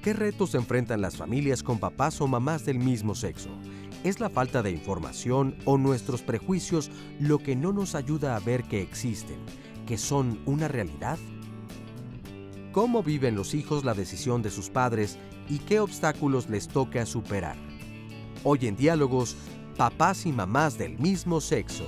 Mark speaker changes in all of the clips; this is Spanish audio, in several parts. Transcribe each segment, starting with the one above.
Speaker 1: qué retos enfrentan las familias con papás o mamás del mismo sexo? ¿Es la falta de información o nuestros prejuicios lo que no nos ayuda a ver que existen, que son una realidad? ¿Cómo viven los hijos la decisión de sus padres y qué obstáculos les toca superar? Hoy en Diálogos, papás y mamás del mismo sexo.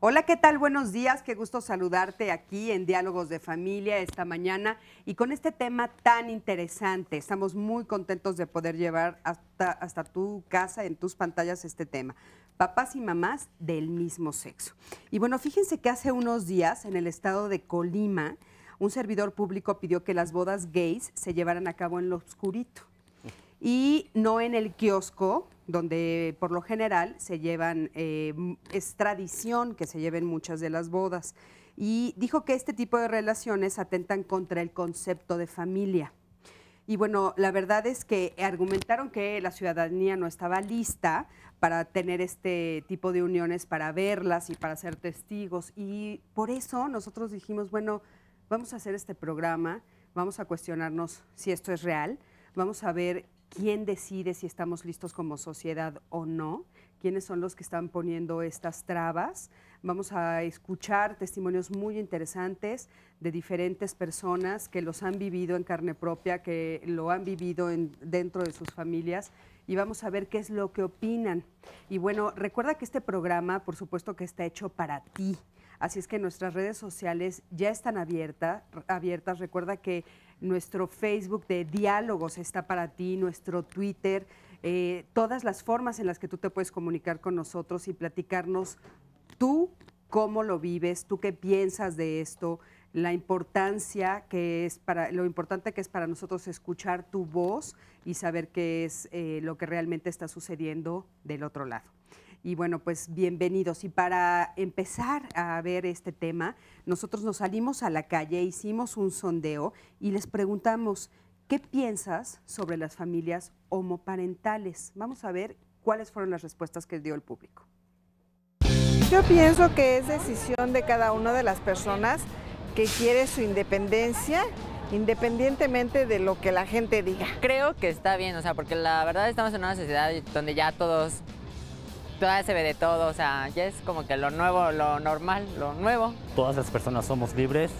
Speaker 2: Hola, ¿qué tal? Buenos días, qué gusto saludarte aquí en Diálogos de Familia esta mañana y con este tema tan interesante. Estamos muy contentos de poder llevar hasta tu casa, en tus pantallas, este tema. Papás y mamás del mismo sexo. Y bueno, fíjense que hace unos días en el estado de Colima, un servidor público pidió que las bodas gays se llevaran a cabo en lo oscurito y no en el kiosco, donde por lo general se llevan, es tradición que se lleven muchas de las bodas. Y dijo que este tipo de relaciones atentan contra el concepto de familia. Y bueno, la verdad es que argumentaron que la ciudadanía no estaba lista para tener este tipo de uniones, para verlas y para ser testigos. Y por eso nosotros dijimos, bueno, vamos a hacer este programa, vamos a cuestionarnos si esto es real, vamos a ver quién decide si estamos listos como sociedad o no, quiénes son los que están poniendo estas trabas. Vamos a escuchar testimonios muy interesantes de diferentes personas que los han vivido en carne propia, que lo han vivido dentro de sus familias, y vamos a ver qué es lo que opinan. Y bueno, recuerda que este programa, por supuesto que está hecho para ti, así es que nuestras redes sociales ya están abiertas. Recuerda que nuestro Facebook de Diálogos está para ti, nuestro Twitter, todas las formas en las que tú te puedes comunicar con nosotros y platicarnos tú cómo lo vives, tú qué piensas de esto, lo importante que es para nosotros escuchar tu voz y saber qué es lo que realmente está sucediendo del otro lado. Y bueno, pues bienvenidos. Y para empezar a ver este tema, nosotros nos salimos a la calle, hicimos un sondeo y les preguntamos, ¿qué piensas sobre las familias homoparentales? Vamos a ver cuáles fueron las respuestas que dio el público.
Speaker 3: Yo pienso que es decisión de cada una de las personas que quiere su independencia, independientemente de lo que la gente diga.
Speaker 4: Creo que está bien, o sea, porque la verdad estamos en una sociedad donde ya todavía se ve de todo, o sea, ya es como que lo nuevo, lo normal, lo nuevo.
Speaker 5: Todas las personas somos libres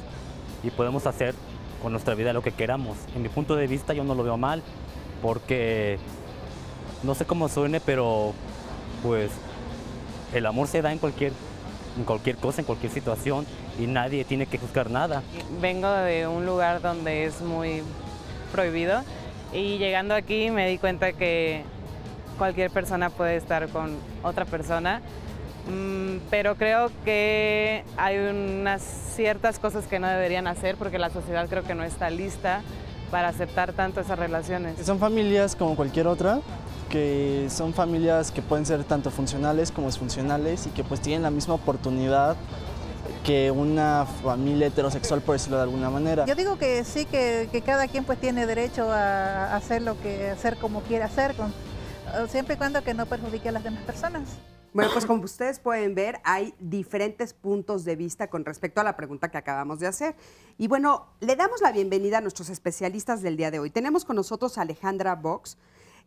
Speaker 5: y podemos hacer con nuestra vida lo que queramos. En mi punto de vista yo no lo veo mal, porque no sé cómo suene, pero pues el amor se da en cualquier cosa, en cualquier situación, y nadie tiene que juzgar nada.
Speaker 6: Vengo de un lugar donde es muy prohibido y llegando aquí me di cuenta que cualquier persona puede estar con otra persona, pero creo que hay unas ciertas cosas que no deberían hacer porque la sociedad creo que no está lista para aceptar tanto esas relaciones.
Speaker 7: Son familias como cualquier otra, que son familias que pueden ser tanto funcionales como disfuncionales y que pues tienen la misma oportunidad que una familia heterosexual, por decirlo de alguna manera.
Speaker 8: Yo digo que sí, que cada quien pues tiene derecho a hacer hacer como quiera hacer, siempre y cuando que no perjudique a las demás personas.
Speaker 2: Bueno, pues como ustedes pueden ver, hay diferentes puntos de vista con respecto a la pregunta que acabamos de hacer. Y bueno, le damos la bienvenida a nuestros especialistas del día de hoy. Tenemos con nosotros a Alejandra Vox.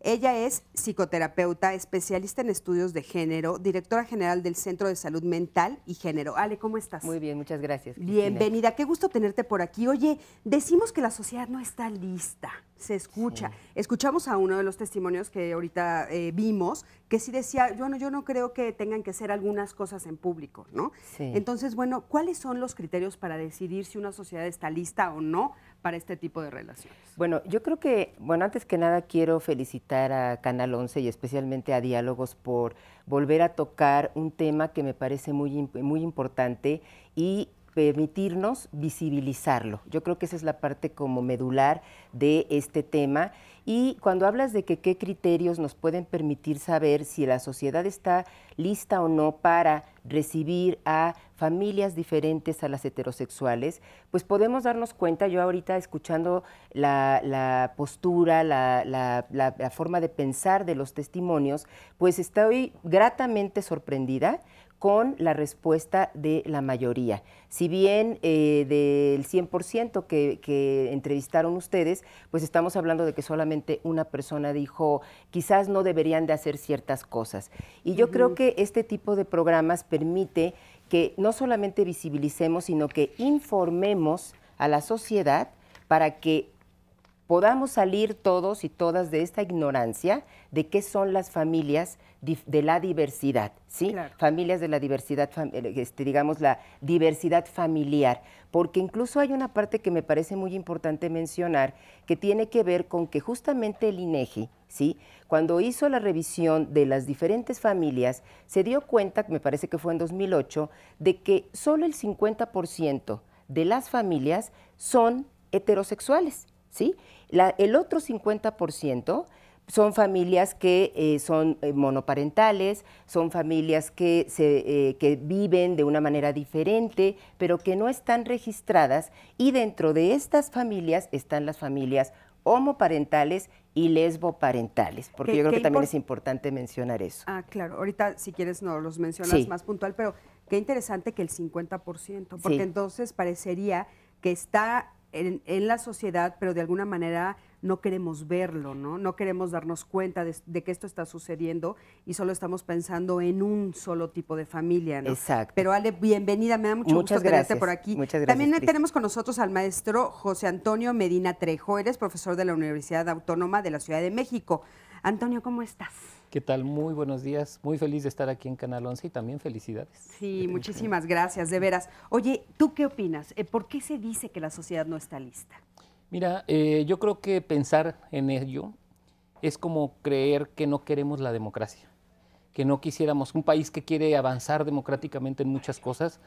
Speaker 2: Ella es psicoterapeuta, especialista en estudios de género, directora general del Centro de Salud Mental y Género. Ale, ¿cómo estás?
Speaker 9: Muy bien, muchas gracias, Cristina.
Speaker 2: Bienvenida, qué gusto tenerte por aquí. Oye, decimos que la sociedad no está lista, se escucha. Sí. Escuchamos a uno de los testimonios que ahorita vimos, que sí decía, yo no creo que tengan que hacer algunas cosas en público, ¿no?
Speaker 9: Sí.
Speaker 2: Entonces, bueno, ¿cuáles son los criterios para decidir si una sociedad está lista o no para este tipo de relaciones?
Speaker 9: Bueno, yo creo que, antes que nada quiero felicitar a Canal 11 y especialmente a Diálogos por volver a tocar un tema que me parece muy importante y permitirnos visibilizarlo. Yo creo que esa es la parte como medular de este tema. Y cuando hablas de que qué criterios nos pueden permitir saber si la sociedad está lista o no para recibir a familias diferentes a las heterosexuales, pues podemos darnos cuenta, yo ahorita escuchando la postura, la forma de pensar de los testimonios, pues estoy gratamente sorprendida con la respuesta de la mayoría. Si bien del 100% que entrevistaron ustedes, pues estamos hablando de que solamente una persona dijo quizás no deberían de hacer ciertas cosas. Y yo creo que este tipo de programas permite que no solamente visibilicemos, sino que informemos a la sociedad para que podamos salir todos y todas de esta ignorancia de qué son las familias de la diversidad, ¿sí? Claro. Familias de la diversidad, digamos, la diversidad familiar, porque incluso hay una parte que me parece muy importante mencionar, que tiene que ver con que justamente el INEGI, ¿sí? Cuando hizo la revisión de las diferentes familias, se dio cuenta, me parece que fue en 2008, de que solo el 50% de las familias son heterosexuales, ¿sí? El otro 50% son familias que son monoparentales, son familias que viven de una manera diferente, pero que no están registradas, y dentro de estas familias están las familias homoparentales y lesboparentales, porque yo creo que también es importante mencionar eso.
Speaker 2: Ah, claro. Ahorita, si quieres, no los mencionas más puntual, pero qué interesante que el 50%, porque entonces parecería que está en la sociedad, pero de alguna manera no queremos verlo, ¿no? No queremos darnos cuenta de que esto está sucediendo y solo estamos pensando en un solo tipo de familia, ¿no? Exacto. Pero Ale, bienvenida, me da mucho gusto tenerte por aquí.
Speaker 9: Muchas gracias.
Speaker 2: También tenemos con nosotros al maestro José Antonio Medina Trejo, eres profesor de la Universidad Autónoma de la Ciudad de México. Antonio, ¿cómo estás?
Speaker 10: ¿Qué tal? Muy buenos días. Muy feliz de estar aquí en Canal 11 y también felicidades.
Speaker 2: Sí, muchísimas gracias, de veras. Oye, ¿tú qué opinas? ¿Por qué se dice que la sociedad no está lista?
Speaker 10: Mira, yo creo que pensar en ello es como creer que no queremos la democracia, que no quisiéramos un país que quiere avanzar democráticamente en muchas cosas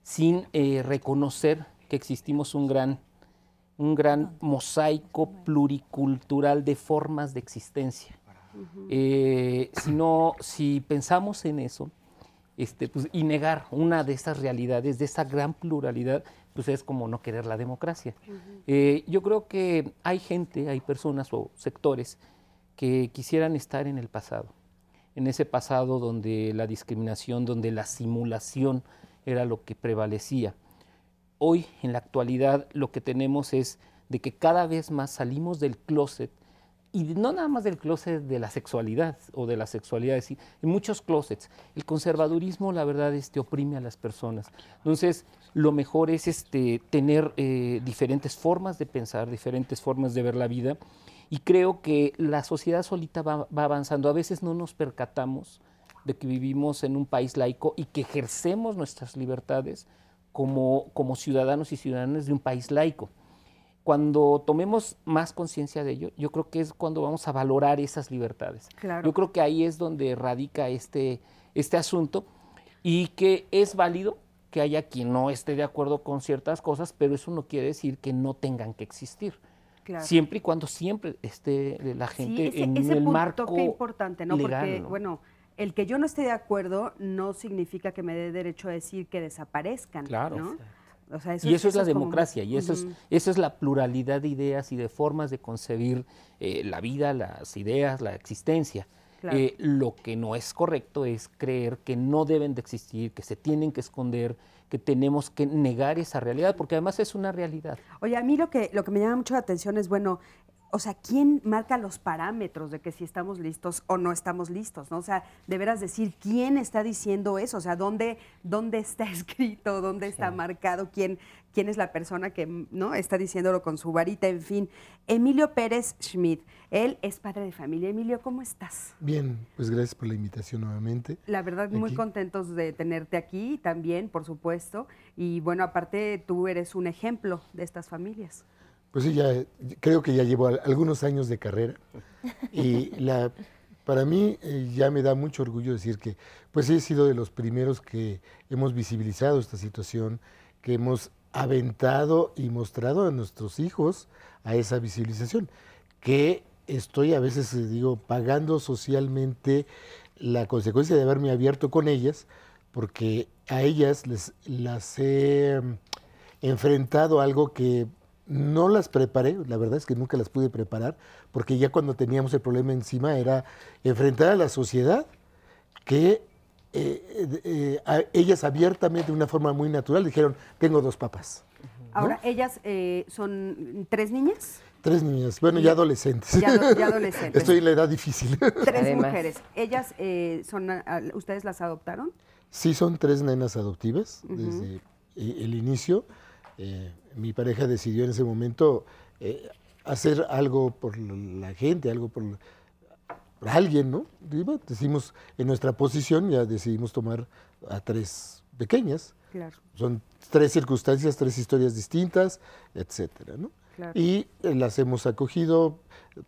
Speaker 10: sin reconocer que existimos un gran mosaico pluricultural de formas de existencia. Si pensamos en eso, pues, y negar una de esas realidades, de esa gran pluralidad, pues es como no querer la democracia. Yo creo que hay personas o sectores que quisieran estar en el pasado, en ese pasado donde la discriminación, donde la simulación era lo que prevalecía. Hoy, en la actualidad, lo que tenemos es de que cada vez más salimos del closet, y no nada más del closet de la sexualidad o de la sexualidad, sí, en muchos closets. El conservadurismo, la verdad, oprime a las personas. Entonces, lo mejor es tener diferentes formas de pensar, diferentes formas de ver la vida, y creo que la sociedad solita va avanzando. A veces no nos percatamos de que vivimos en un país laico y que ejercemos nuestras libertades como ciudadanos y ciudadanas de un país laico. Cuando tomemos más conciencia de ello, yo creo que es cuando vamos a valorar esas libertades. Claro. Yo creo que ahí es donde radica este asunto, y que es válido que haya quien no esté de acuerdo con ciertas cosas, pero eso no quiere decir que no tengan que existir. Claro. Siempre y cuando siempre esté la gente en el marco
Speaker 2: qué importante, ¿no?
Speaker 10: legal,
Speaker 2: porque,
Speaker 10: ¿no?
Speaker 2: Bueno, el que yo no esté de acuerdo no significa que me dé derecho a decir que desaparezcan,
Speaker 10: claro,
Speaker 2: ¿no? O sea,
Speaker 10: y eso es la democracia, y eso es la pluralidad de ideas y de formas de concebir la vida, las ideas, la existencia. Claro. Lo que no es correcto es creer que no deben de existir, que se tienen que esconder, que tenemos que negar esa realidad, porque además es una realidad.
Speaker 2: Oye, a mí lo que me llama mucho la atención es, bueno, o sea, ¿quién marca los parámetros de que si estamos listos o no estamos listos, ¿no? O sea, de veras decir, ¿quién está diciendo eso? O sea, ¿dónde está escrito? ¿Dónde está marcado? ¿Quién es la persona que, ¿no?, está diciéndolo con su varita? En fin, Emilio Pérez Schmidt, él es padre de familia. Emilio, ¿cómo estás?
Speaker 11: Bien, pues gracias por la invitación nuevamente.
Speaker 2: La verdad, muy contentos de tenerte aquí también, por supuesto. Y bueno, aparte, tú eres un ejemplo de estas familias.
Speaker 11: Pues sí, creo que ya llevo algunos años de carrera, y para mí ya me da mucho orgullo decir que pues he sido de los primeros que hemos visibilizado esta situación, que hemos aventado y mostrado a nuestros hijos a esa visibilización, que estoy a veces, pagando socialmente la consecuencia de haberme abierto con ellas, porque a ellas las he enfrentado a algo que no las preparé. La verdad es que nunca las pude preparar, porque ya cuando teníamos el problema encima era enfrentar a la sociedad que ellas abiertamente, de una forma muy natural, dijeron, tengo 2 papás. ¿no?
Speaker 2: Ahora, ¿ellas son 3 niñas?
Speaker 11: 3 niñas, bueno, ya adolescentes.
Speaker 2: Ya adolescentes.
Speaker 11: Estoy en la edad difícil.
Speaker 2: 3 mujeres. ¿Ellas ustedes las adoptaron?
Speaker 11: Sí, son 3 nenas adoptivas desde el inicio. Mi pareja decidió en ese momento hacer algo por la gente, algo por alguien, ¿no? Y bueno, decimos, en nuestra posición ya decidimos tomar a 3 pequeñas.
Speaker 2: Claro.
Speaker 11: Son 3 circunstancias, 3 historias distintas, etcétera, ¿no?
Speaker 2: Claro.
Speaker 11: Y las hemos acogido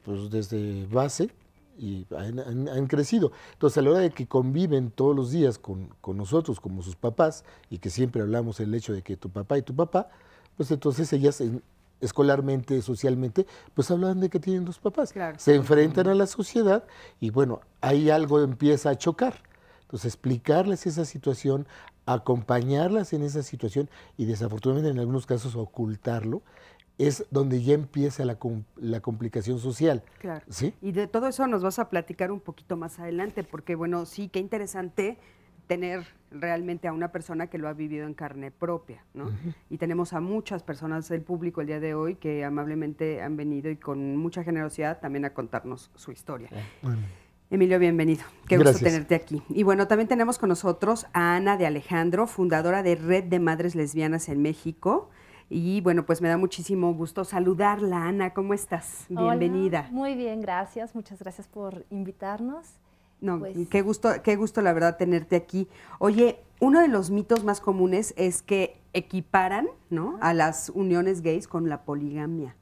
Speaker 11: pues, desde base y han crecido. Entonces, a la hora de que conviven todos los días con nosotros como sus papás, y que siempre hablamos el hecho de que tu papá y tu papá, pues entonces ellas escolarmente, socialmente, pues hablan de que tienen 2 papás.
Speaker 2: Claro.
Speaker 11: Se enfrentan a la sociedad y bueno, ahí algo empieza a chocar. Entonces, explicarles esa situación, acompañarlas en esa situación y desafortunadamente en algunos casos ocultarlo, es donde ya empieza la complicación social.
Speaker 2: Claro.
Speaker 11: ¿Sí?
Speaker 2: Y de todo eso nos vas a platicar un poquito más adelante, porque bueno, sí, qué interesante tener realmente a una persona que lo ha vivido en carne propia, ¿no? Y tenemos a muchas personas del público el día de hoy que amablemente han venido y con mucha generosidad también a contarnos su historia.
Speaker 11: Bueno.
Speaker 2: Emilio, bienvenido. Qué
Speaker 11: Gracias.
Speaker 2: gusto tenerte aquí. Y bueno, también tenemos con nosotros a Ana de Alejandro, fundadora de Red de Madres Lesbianas en México. Y bueno, pues me da muchísimo gusto saludarla. Ana, ¿cómo estás? Bienvenida.
Speaker 12: Hola, muy bien, gracias. Muchas gracias por invitarnos.
Speaker 2: No,
Speaker 12: Pues,
Speaker 2: qué gusto la verdad tenerte aquí. Oye, uno de los mitos más comunes es que equiparan, ¿no?, a las uniones gays con la poligamia.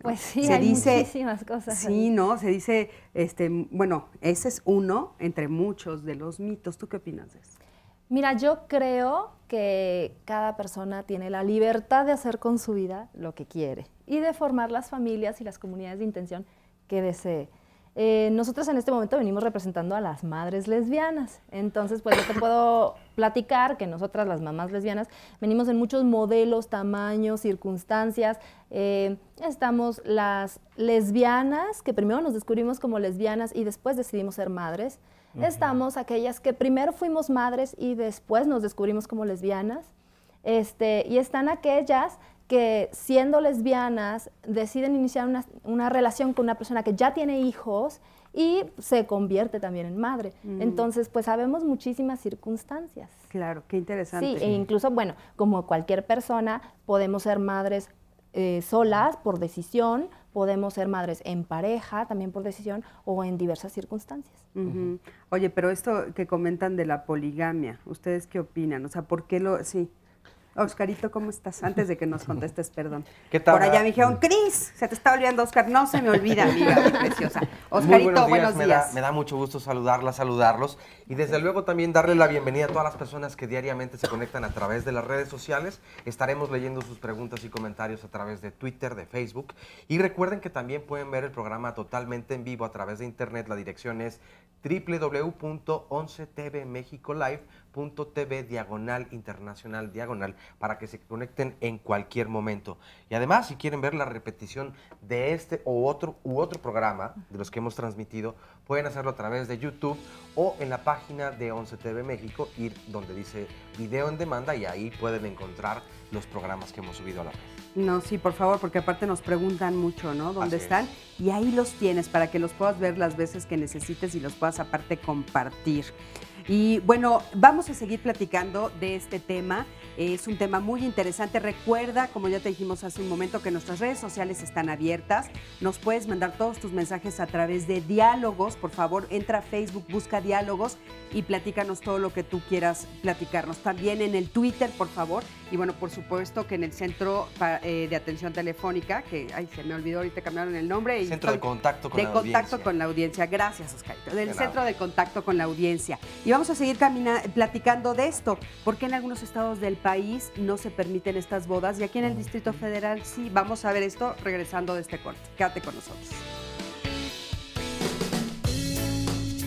Speaker 12: pues sí,
Speaker 2: Se
Speaker 12: hay
Speaker 2: dice-
Speaker 12: muchísimas cosas.
Speaker 2: Sí,
Speaker 12: ahí.
Speaker 2: ¿no? Se dice, bueno, ese es uno entre muchos de los mitos. ¿Tú qué opinas de eso?
Speaker 12: Mira, yo creo que cada persona tiene la libertad de hacer con su vida lo que quiere y de formar las familias y las comunidades de intención que desee. Nosotros en este momento venimos representando a las madres lesbianas, entonces pues yo te puedo platicar que nosotras las mamás lesbianas venimos en muchos modelos, tamaños, circunstancias. Estamos las lesbianas, que primero nos descubrimos como lesbianas y después decidimos ser madres. Estamos aquellas que primero fuimos madres y después nos descubrimos como lesbianas. Y están aquellas que siendo lesbianas deciden iniciar una relación con una persona que ya tiene hijos y se convierte también en madre. Entonces, pues sabemos muchísimas circunstancias.
Speaker 2: Claro, qué interesante.
Speaker 12: Sí, e incluso, bueno, como cualquier persona, podemos ser madres solas por decisión, podemos ser madres en pareja también por decisión o en diversas circunstancias.
Speaker 2: Ujú. Oye, pero esto que comentan de la poligamia, ¿ustedes qué opinan? O sea, ¿por qué lo...? Sí. Oscarito, ¿cómo estás? Antes de que nos contestes, perdón.
Speaker 13: ¿Qué tal?
Speaker 2: Por allá me dijeron, Cris, se te está olvidando, Oscar. No se me olvida, amiga, mi preciosa.
Speaker 13: Muy
Speaker 2: Oscarito, buenos días.
Speaker 13: Me da mucho gusto saludarlos y desde luego también darle la bienvenida a todas las personas que diariamente se conectan a través de las redes sociales. Estaremos leyendo sus preguntas y comentarios a través de Twitter, de Facebook. Y recuerden que también pueden ver el programa totalmente en vivo a través de internet. La dirección es www.11tvmexico.live.tv/internacional/ para que se conecten en cualquier momento. Y además, si quieren ver la repetición de este u otro programa de los que hemos transmitido, pueden hacerlo a través de YouTube o en la página de 11 TV México, ir donde dice video en demanda y ahí pueden encontrar los programas que hemos subido a la red.
Speaker 2: No, sí, por favor, porque aparte nos preguntan mucho, ¿no? ¿Dónde
Speaker 13: Así
Speaker 2: están? Y ahí los tienes para que los puedas ver las veces que necesites y los puedas aparte compartir. Y bueno, vamos a seguir platicando de este tema. Es un tema muy interesante. Recuerda, como ya te dijimos hace un momento, que nuestras redes sociales están abiertas. Nos puedes mandar todos tus mensajes a través de Diálogos. Por favor, entra a Facebook, busca Diálogos y platícanos todo lo que tú quieras platicarnos. También en el Twitter, por favor. Y bueno, por supuesto que en el Centro de Atención Telefónica, que, ay, se me olvidó, ahorita cambiaron el nombre. Y
Speaker 13: Centro de Contacto con la
Speaker 2: Audiencia. De Contacto con la Audiencia. Gracias, Oscarito. Del Centro de Contacto con la Audiencia. Y vamos a seguir platicando de esto, porque en algunos estados del país no se permiten estas bodas y aquí en el Distrito Federal sí. Vamos a ver esto regresando de este corte. Quédate con nosotros.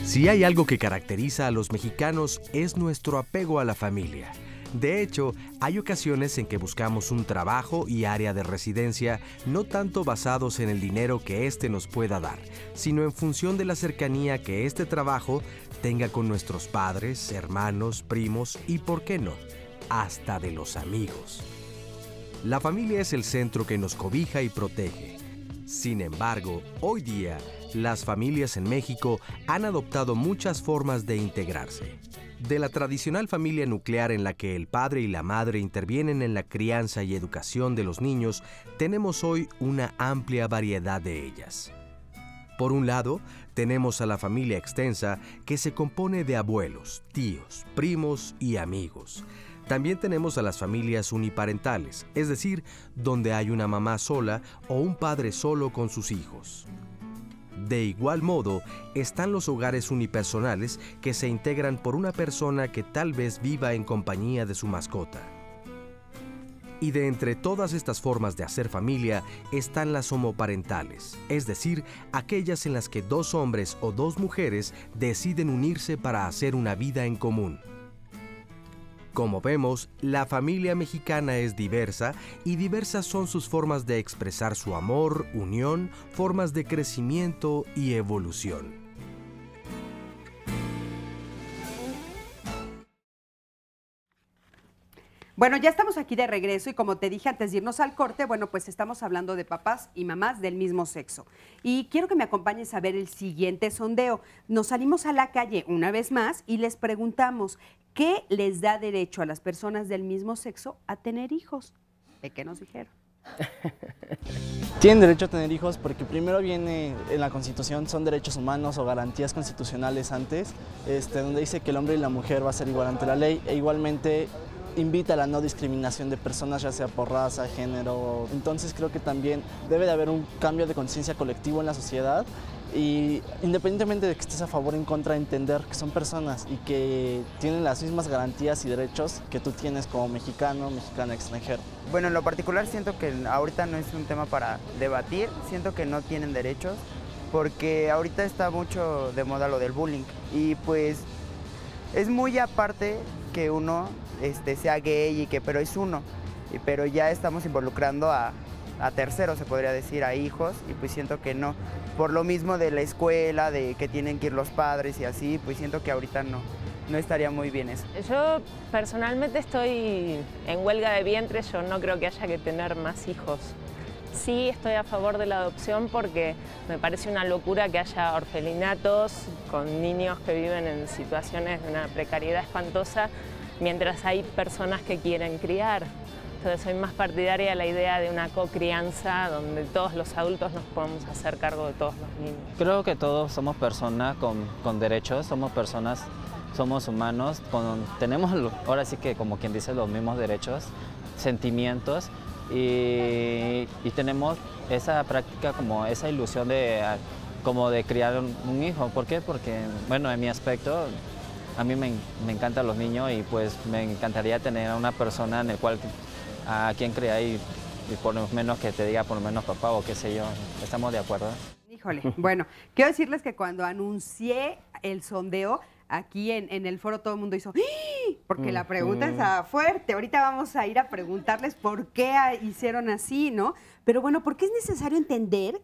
Speaker 1: Si hay algo que caracteriza a los mexicanos es nuestro apego a la familia. De hecho, hay ocasiones en que buscamos un trabajo y área de residencia no tanto basados en el dinero que éste nos pueda dar, sino en función de la cercanía que este trabajo tenga con nuestros padres, hermanos, primos y, ¿por qué no?, hasta de los amigos. La familia es el centro que nos cobija y protege. Sin embargo, hoy día, las familias en México han adoptado muchas formas de integrarse. De la tradicional familia nuclear en la que el padre y la madre intervienen en la crianza y educación de los niños, tenemos hoy una amplia variedad de ellas. Por un lado, tenemos a la familia extensa, que se compone de abuelos, tíos, primos y amigos. También tenemos a las familias uniparentales, es decir, donde hay una mamá sola o un padre solo con sus hijos. De igual modo, están los hogares unipersonales, que se integran por una persona que tal vez viva en compañía de su mascota. Y de entre todas estas formas de hacer familia están las homoparentales, es decir, aquellas en las que dos hombres o dos mujeres deciden unirse para hacer una vida en común. Como vemos, la familia mexicana es diversa y diversas son sus formas de expresar su amor, unión, formas de crecimiento y evolución.
Speaker 2: Bueno, ya estamos aquí de regreso y como te dije antes de irnos al corte, bueno, pues estamos hablando de papás y mamás del mismo sexo. Y quiero que me acompañes a ver el siguiente sondeo. Nos salimos a la calle una vez más y les preguntamos, ¿qué les da derecho a las personas del mismo sexo a tener hijos? ¿De qué nos dijeron?
Speaker 7: Tienen derecho a tener hijos porque primero viene en la Constitución, son derechos humanos o garantías constitucionales antes, donde dice que el hombre y la mujer va a ser igual ante la ley e igualmente invita a la no discriminación de personas, ya sea por raza, género. Entonces creo que también debe de haber un cambio de conciencia colectivo en la sociedad y independientemente de que estés a favor o en contra, entender que son personas y que tienen las mismas garantías y derechos que tú tienes como mexicano, mexicana, extranjero.
Speaker 14: Bueno, en lo particular siento que ahorita no es un tema para debatir, siento que no tienen derechos porque ahorita está mucho de moda lo del bullying y pues es muy aparte que uno sea gay, pero es uno, pero ya estamos involucrando a terceros, se podría decir, a hijos, y pues siento que no. Por lo mismo de la escuela, de que tienen que ir los padres y así, pues siento que ahorita no estaría muy bien eso.
Speaker 15: Yo personalmente estoy en huelga de vientres, yo no creo que haya que tener más hijos. Sí estoy a favor de la adopción porque me parece una locura que haya orfelinatos con niños que viven en situaciones de una precariedad espantosa, mientras hay personas que quieren criar. Entonces soy más partidaria de la idea de una cocrianza donde todos los adultos nos podemos hacer cargo de todos los niños.
Speaker 16: Creo que todos somos personas con derechos, somos personas, somos humanos, tenemos ahora sí que como quien dice los mismos derechos, sentimientos y tenemos esa práctica como esa ilusión de criar un hijo. ¿Por qué? Porque bueno, en mi aspecto a mí me encantan los niños y pues me encantaría tener a una persona en el cual a quien crea y por lo menos que te diga por lo menos papá o qué sé yo. ¿Estamos de acuerdo?
Speaker 2: Híjole, bueno, quiero decirles que cuando anuncié el sondeo, aquí en el foro todo el mundo hizo ¡ih! Porque la pregunta está fuerte. Ahorita vamos a ir a preguntarles por qué hicieron así, ¿no? Pero bueno, ¿por qué es necesario entender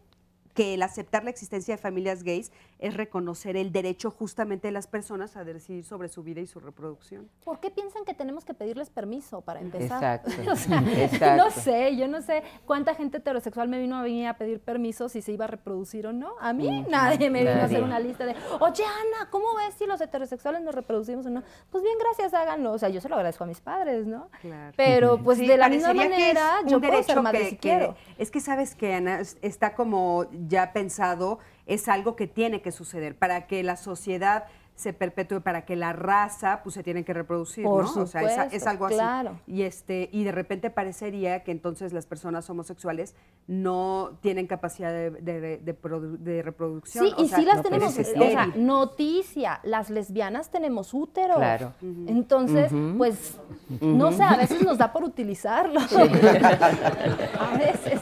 Speaker 2: que el aceptar la existencia de familias gays es reconocer el derecho justamente de las personas a decidir sobre su vida y su reproducción?
Speaker 12: ¿Por qué piensan que tenemos que pedirles permiso para empezar?
Speaker 9: Exacto.
Speaker 12: O sea,
Speaker 9: Exacto.
Speaker 12: No sé, yo no sé cuánta gente heterosexual me vino a venir a pedir permiso si se iba a reproducir o no. A mí nadie me vino a hacer una lista de, oye Ana, ¿cómo ves si los heterosexuales nos reproducimos o no? Pues bien, gracias, háganlo. O sea, yo se lo agradezco a mis padres, ¿no? Claro. Pero pues sí, de la misma manera yo puedo ser madre si quiero.
Speaker 2: Es que sabes que, Ana, está como ya pensado, es algo que tiene que suceder para que la sociedad se perpetúe, para que la raza pues se tiene que reproducir,
Speaker 12: Por
Speaker 2: ¿no?
Speaker 12: supuesto,
Speaker 2: o sea, es algo
Speaker 12: claro.
Speaker 2: así. Y de repente parecería que entonces las personas homosexuales no tienen capacidad de reproducción.
Speaker 12: Sí, y sí las tenemos, o sea, noticia, las lesbianas tenemos útero.
Speaker 9: Claro.
Speaker 12: Entonces, pues, no sé, a veces nos da por utilizarlo. A veces.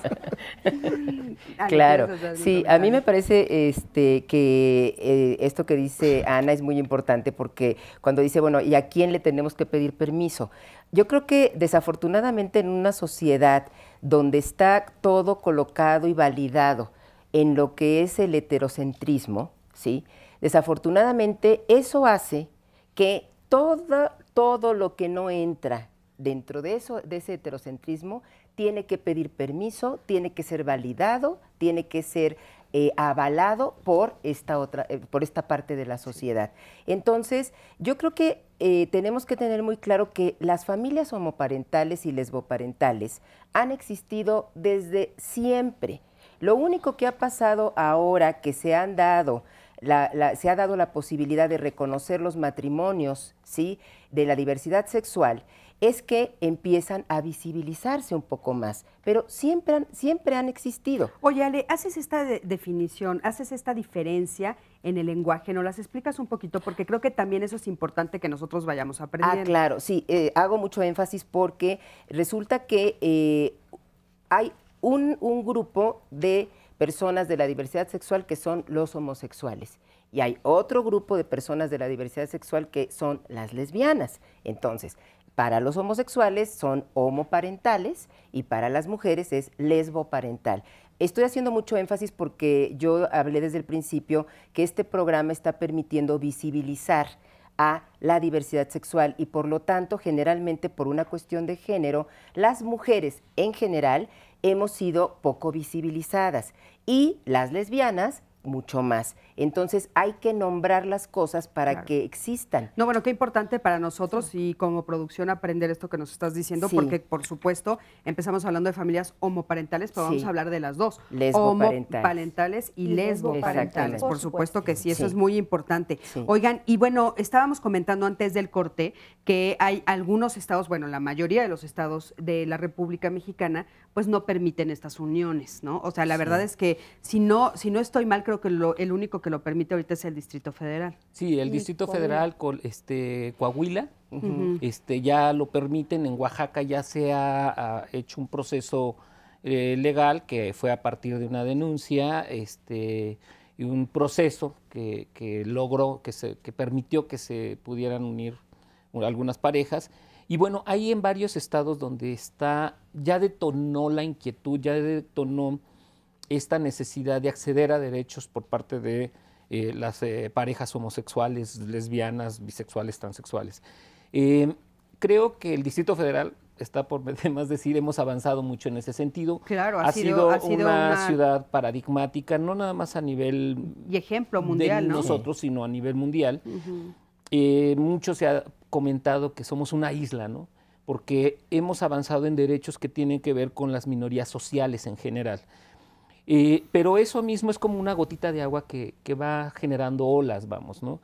Speaker 9: Claro, sí, a mí me parece que esto que dice Ana es muy importante porque cuando dice, bueno, ¿y a quién le tenemos que pedir permiso? Yo creo que desafortunadamente en una sociedad donde está todo colocado y validado en lo que es el heterocentrismo, ¿sí? Desafortunadamente eso hace que todo lo que no entra dentro de ese heterocentrismo tiene que pedir permiso, tiene que ser validado, tiene que ser avalado por esta parte de la sociedad. Entonces, yo creo que tenemos que tener muy claro que las familias homoparentales y lesboparentales han existido desde siempre. Lo único que ha pasado ahora que se ha dado la posibilidad de reconocer los matrimonios, ¿sí?, de la diversidad sexual, es que empiezan a visibilizarse un poco más, pero siempre han existido.
Speaker 2: Oye, Ale, haces esta definición, haces esta diferencia en el lenguaje, ¿nos las explicas un poquito? Porque creo que también eso es importante que nosotros vayamos aprendiendo.
Speaker 9: Ah, claro, sí, hago mucho énfasis porque resulta que hay un grupo de personas de la diversidad sexual que son los homosexuales. Y hay otro grupo de personas de la diversidad sexual que son las lesbianas. Entonces, para los homosexuales son homoparentales y para las mujeres es lesboparental. Estoy haciendo mucho énfasis porque yo hablé desde el principio que este programa está permitiendo visibilizar a la diversidad sexual y por lo tanto, generalmente por una cuestión de género, las mujeres en general hemos sido poco visibilizadas y las lesbianas mucho más. Entonces hay que nombrar las cosas para que existan.
Speaker 2: No, bueno, qué importante para nosotros y como producción aprender esto que nos estás diciendo, porque por supuesto empezamos hablando de familias homoparentales, pero vamos a hablar de las dos. Homoparentales y lesboparentales. Por supuesto que sí, eso es muy importante. Oigan, y bueno, estábamos comentando antes del corte que hay algunos estados, bueno, la mayoría de los estados de la República Mexicana, pues no permiten estas uniones, ¿no? O sea, la verdad es que si no estoy mal, creo que el único que lo permite ahorita es el Distrito Federal.
Speaker 10: Sí, el Distrito Federal, Coahuila, ya lo permiten. En Oaxaca ya se ha hecho un proceso legal que fue a partir de una denuncia y un proceso que logró, que permitió que se pudieran unir algunas parejas. Y bueno, hay en varios estados donde ya detonó la inquietud, ya detonó esta necesidad de acceder a derechos por parte de las parejas homosexuales, lesbianas, bisexuales, transexuales. Creo que el Distrito Federal, está por demás decir, hemos avanzado mucho en ese sentido.
Speaker 2: Claro,
Speaker 10: ha sido una ciudad paradigmática, no nada más a nivel
Speaker 2: y ejemplo mundial,
Speaker 10: de nosotros, sino a nivel mundial. Mucho se ha comentado que somos una isla, ¿no? Porque hemos avanzado en derechos que tienen que ver con las minorías sociales en general. Pero eso mismo es como una gotita de agua que va generando olas, vamos, ¿no?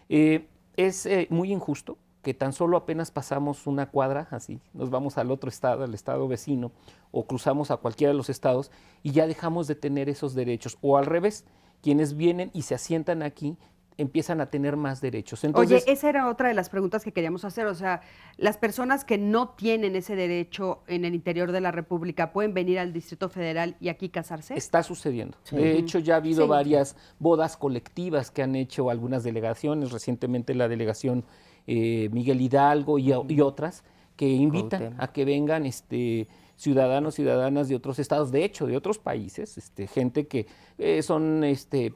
Speaker 10: Es muy injusto que tan solo apenas pasamos una cuadra, así, nos vamos al otro estado, al estado vecino, o cruzamos a cualquiera de los estados y ya dejamos de tener esos derechos. O al revés, quienes vienen y se asientan aquí empiezan a tener más derechos. Entonces,
Speaker 2: oye, esa era otra de las preguntas que queríamos hacer, o sea, las personas que no tienen ese derecho en el interior de la República, ¿pueden venir al Distrito Federal y aquí casarse?
Speaker 10: Está sucediendo. De hecho, ya ha habido varias bodas colectivas que han hecho algunas delegaciones, recientemente la delegación Miguel Hidalgo y otras, que invitan a que vengan ciudadanos, ciudadanas de otros estados, de hecho, de otros países, gente que son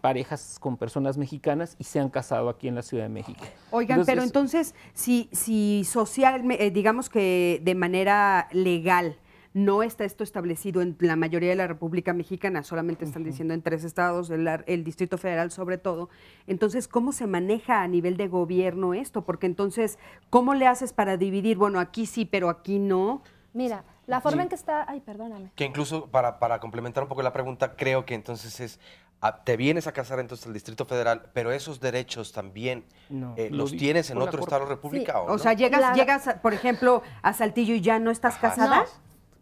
Speaker 10: parejas con personas mexicanas y se han casado aquí en la Ciudad de México.
Speaker 2: Oigan, pero entonces, si social, digamos que de manera legal, no está esto establecido en la mayoría de la República Mexicana, solamente están diciendo en 3 estados, el Distrito Federal sobre todo. Entonces, ¿cómo se maneja a nivel de gobierno esto? Porque entonces, ¿cómo le haces para dividir? Bueno, aquí sí, pero aquí no.
Speaker 12: Mira, la forma en que está... Ay, perdóname.
Speaker 13: Que incluso, para complementar un poco la pregunta, creo que entonces te vienes a casar entonces al Distrito Federal, pero esos derechos también los tienes en otro estado de la República,
Speaker 2: ¿o sea, llegas, por ejemplo, a Saltillo y ya no estás casada.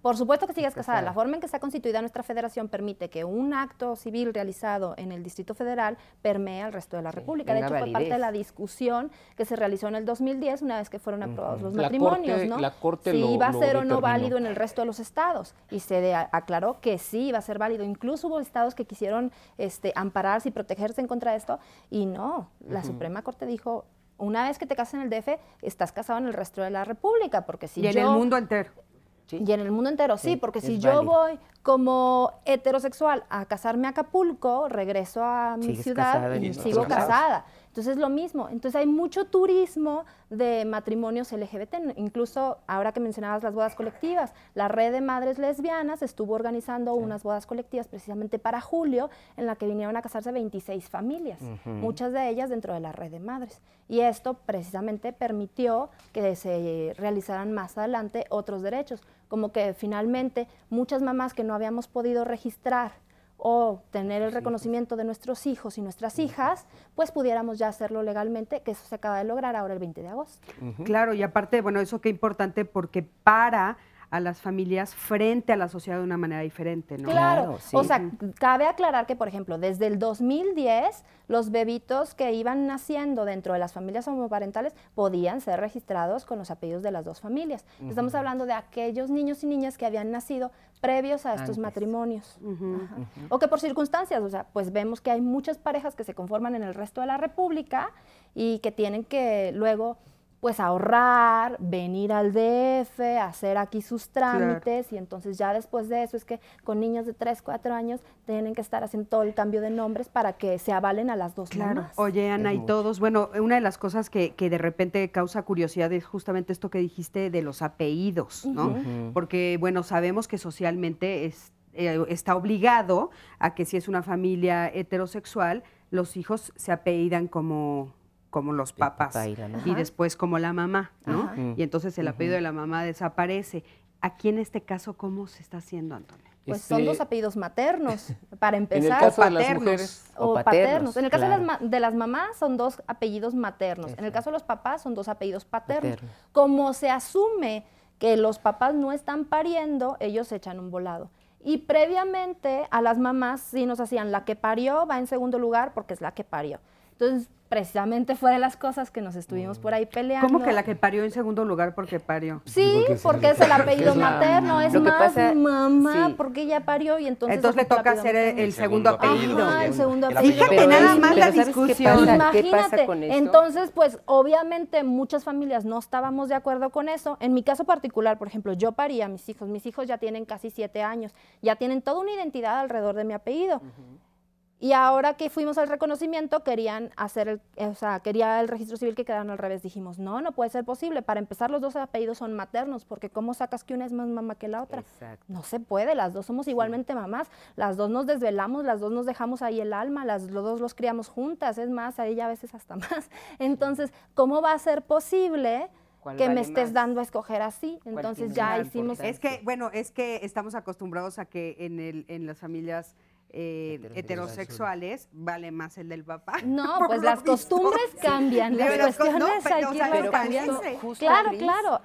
Speaker 12: Por supuesto que sigues casada. La forma en que está constituida nuestra federación permite que un acto civil realizado en el Distrito Federal permee al resto de la República. De hecho, fue parte de la discusión que se realizó en el 2010, una vez que fueron aprobados los matrimonios, ¿no?
Speaker 10: La Corte
Speaker 12: si iba a ser o no
Speaker 10: determinó.
Speaker 12: válido en el resto de los estados. Y se aclaró que sí iba a ser válido. Incluso hubo estados que quisieron ampararse y protegerse en contra de esto, y no. La Suprema Corte dijo, una vez que te casas en el DF, estás casado en el resto de la República, porque si
Speaker 2: y en el mundo entero.
Speaker 12: ¿Sí? Y en el mundo entero, sí, porque si yo voy como heterosexual a casarme a Acapulco, regreso a mi ciudad y sigo casada. Entonces es lo mismo. Entonces hay mucho turismo de matrimonios LGBT, incluso ahora que mencionabas las bodas colectivas, la red de madres lesbianas estuvo organizando unas bodas colectivas precisamente para julio, en la que vinieron a casarse 26 familias, muchas de ellas dentro de la red de madres. Y esto precisamente permitió que se realizaran más adelante otros derechos, como que finalmente muchas mamás que no habíamos podido registrar o tener el reconocimiento de nuestros hijos y nuestras hijas, pues pudiéramos ya hacerlo legalmente, que eso se acaba de lograr ahora el 20 de agosto.
Speaker 2: Claro, y aparte, bueno, eso qué importante porque para a las familias frente a la sociedad de una manera diferente, ¿no?
Speaker 12: Claro, o sea, cabe aclarar que, por ejemplo, desde el 2010, los bebitos que iban naciendo dentro de las familias homoparentales podían ser registrados con los apellidos de las dos familias. Estamos hablando de aquellos niños y niñas que habían nacido previos a estos matrimonios. O que por circunstancias, o sea, pues vemos que hay muchas parejas que se conforman en el resto de la República y que tienen que luego pues ahorrar, venir al DF, hacer aquí sus trámites, y entonces ya después de eso es que con niños de 3, 4 años tienen que estar haciendo todo el cambio de nombres para que se avalen a las dos mamás.
Speaker 2: Oye, Ana, y todos, bueno, una de las cosas que de repente causa curiosidad es justamente esto que dijiste de los apellidos, ¿no? Porque, bueno, sabemos que socialmente está obligado a que si es una familia heterosexual, los hijos se apellidan como los papás y después como la mamá, ¿no? Y entonces el apellido de la mamá desaparece. Aquí en este caso, ¿cómo se está haciendo, Antonio?
Speaker 12: Pues son dos apellidos maternos, para empezar.
Speaker 10: En el caso de las mujeres.
Speaker 12: O paternos. En el caso de las mamás son dos apellidos maternos. En el caso de los papás son dos apellidos paternos. Como se asume que los papás no están pariendo, ellos echan un volado. Y previamente a las mamás sí nos hacían la que parió va en segundo lugar porque es la que parió. Entonces, precisamente fue de las cosas que nos estuvimos por ahí peleando.
Speaker 2: ¿Cómo que la que parió en segundo lugar porque parió?
Speaker 12: Sí, porque es el apellido materno, es más mamá, porque ella parió y entonces
Speaker 2: le toca hacer el segundo apellido.
Speaker 12: Ajá, el segundo apellido.
Speaker 2: Fíjate nada más la discusión.
Speaker 12: Imagínate, ¿qué pasa con esto? Entonces, pues obviamente muchas familias no estábamos de acuerdo con eso. En mi caso particular, por ejemplo, yo parí a mis hijos ya tienen casi 7 años, ya tienen toda una identidad alrededor de mi apellido. Y ahora que fuimos al reconocimiento, querían hacer quería el registro civil que quedaran al revés. Dijimos, no puede ser posible. Para empezar, los dos apellidos son maternos, porque ¿cómo sacas que una es más mamá que la otra? Exacto. No se puede, las dos somos igualmente mamás, las dos nos desvelamos, las dos nos dejamos ahí el alma, los dos los criamos juntas, es más, a ella a veces hasta más. Entonces, ¿cómo va a ser posible que me estés dando a escoger así? Entonces ya hicimos...
Speaker 2: Es que estamos acostumbrados a que en las familias heterosexuales vale más el del papá.
Speaker 12: No, pues las costumbres cambian, las cuestiones hay que irnos cambiando. Claro,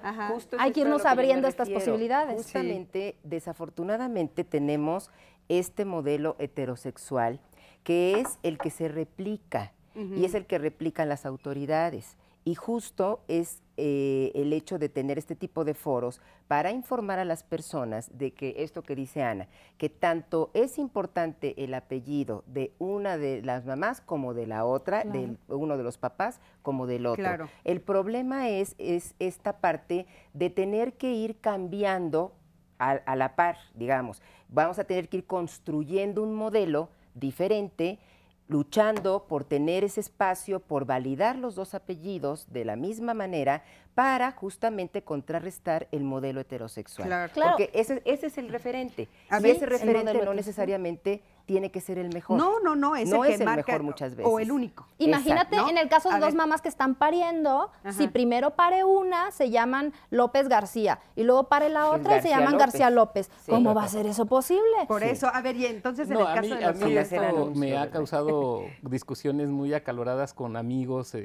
Speaker 12: hay que irnos abriendo estas posibilidades.
Speaker 9: Justamente, desafortunadamente, tenemos este modelo heterosexual que es el que se replica y es el que replican las autoridades. Y justo es el hecho de tener este tipo de foros para informar a las personas de que esto que dice Ana, que tanto es importante el apellido de una de las mamás como de la otra, de uno de los papás como del otro. Claro. El problema es esta parte de tener que ir cambiando a la par, digamos. Vamos a tener que ir construyendo un modelo diferente, luchando por tener ese espacio, por validar los dos apellidos de la misma manera para justamente contrarrestar el modelo heterosexual. Claro. Porque ese es el referente. Y ese referente no necesariamente tiene que ser el mejor.
Speaker 2: No, es el mejor muchas veces. O el único.
Speaker 12: Imagínate, en el caso de dos mamás que están pariendo, si primero pare una, se llaman López García, y luego pare la otra y se llaman García López. Sí. ¿Cómo va a ser eso posible?
Speaker 2: Por eso, a ver, y entonces en el caso de los
Speaker 10: esto me ha causado discusiones muy acaloradas con amigos,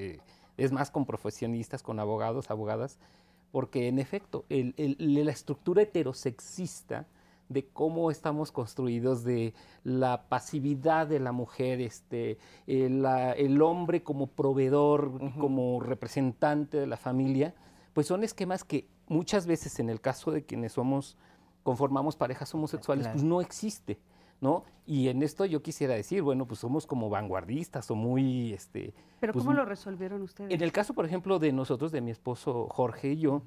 Speaker 10: es más con profesionistas, con abogados, abogadas, porque en efecto, la estructura heterosexista de cómo estamos construidos, de la pasividad de la mujer, el hombre como proveedor, como representante de la familia, pues son esquemas que muchas veces en el caso de quienes conformamos parejas homosexuales, pues no existe, ¿no? Y en esto yo quisiera decir, bueno, pues somos como vanguardistas o muy...
Speaker 2: ¿Pero
Speaker 10: pues,
Speaker 2: cómo lo resolvieron ustedes?
Speaker 10: En el caso, por ejemplo, de nosotros, de mi esposo Jorge y yo,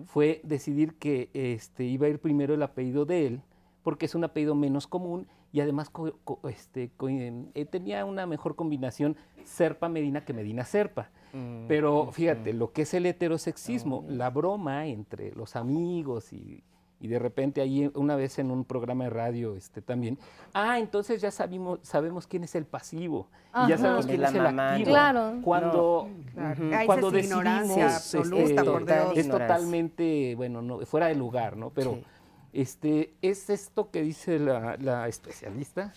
Speaker 10: fue decidir que iba a ir primero el apellido de él, porque es un apellido menos común y además tenía una mejor combinación Serpa Medina que Medina Serpa. Pero fíjate, lo que es el heterosexismo, la broma entre los amigos y de repente ahí una vez en un programa de radio también, entonces ya sabemos quién es el pasivo y ya sabemos quién es el activo.
Speaker 12: Claro.
Speaker 10: Cuando decidimos,
Speaker 2: absoluta, por Dios.
Speaker 10: es totalmente, bueno, fuera de lugar, ¿no? Pero es esto que dice la especialista,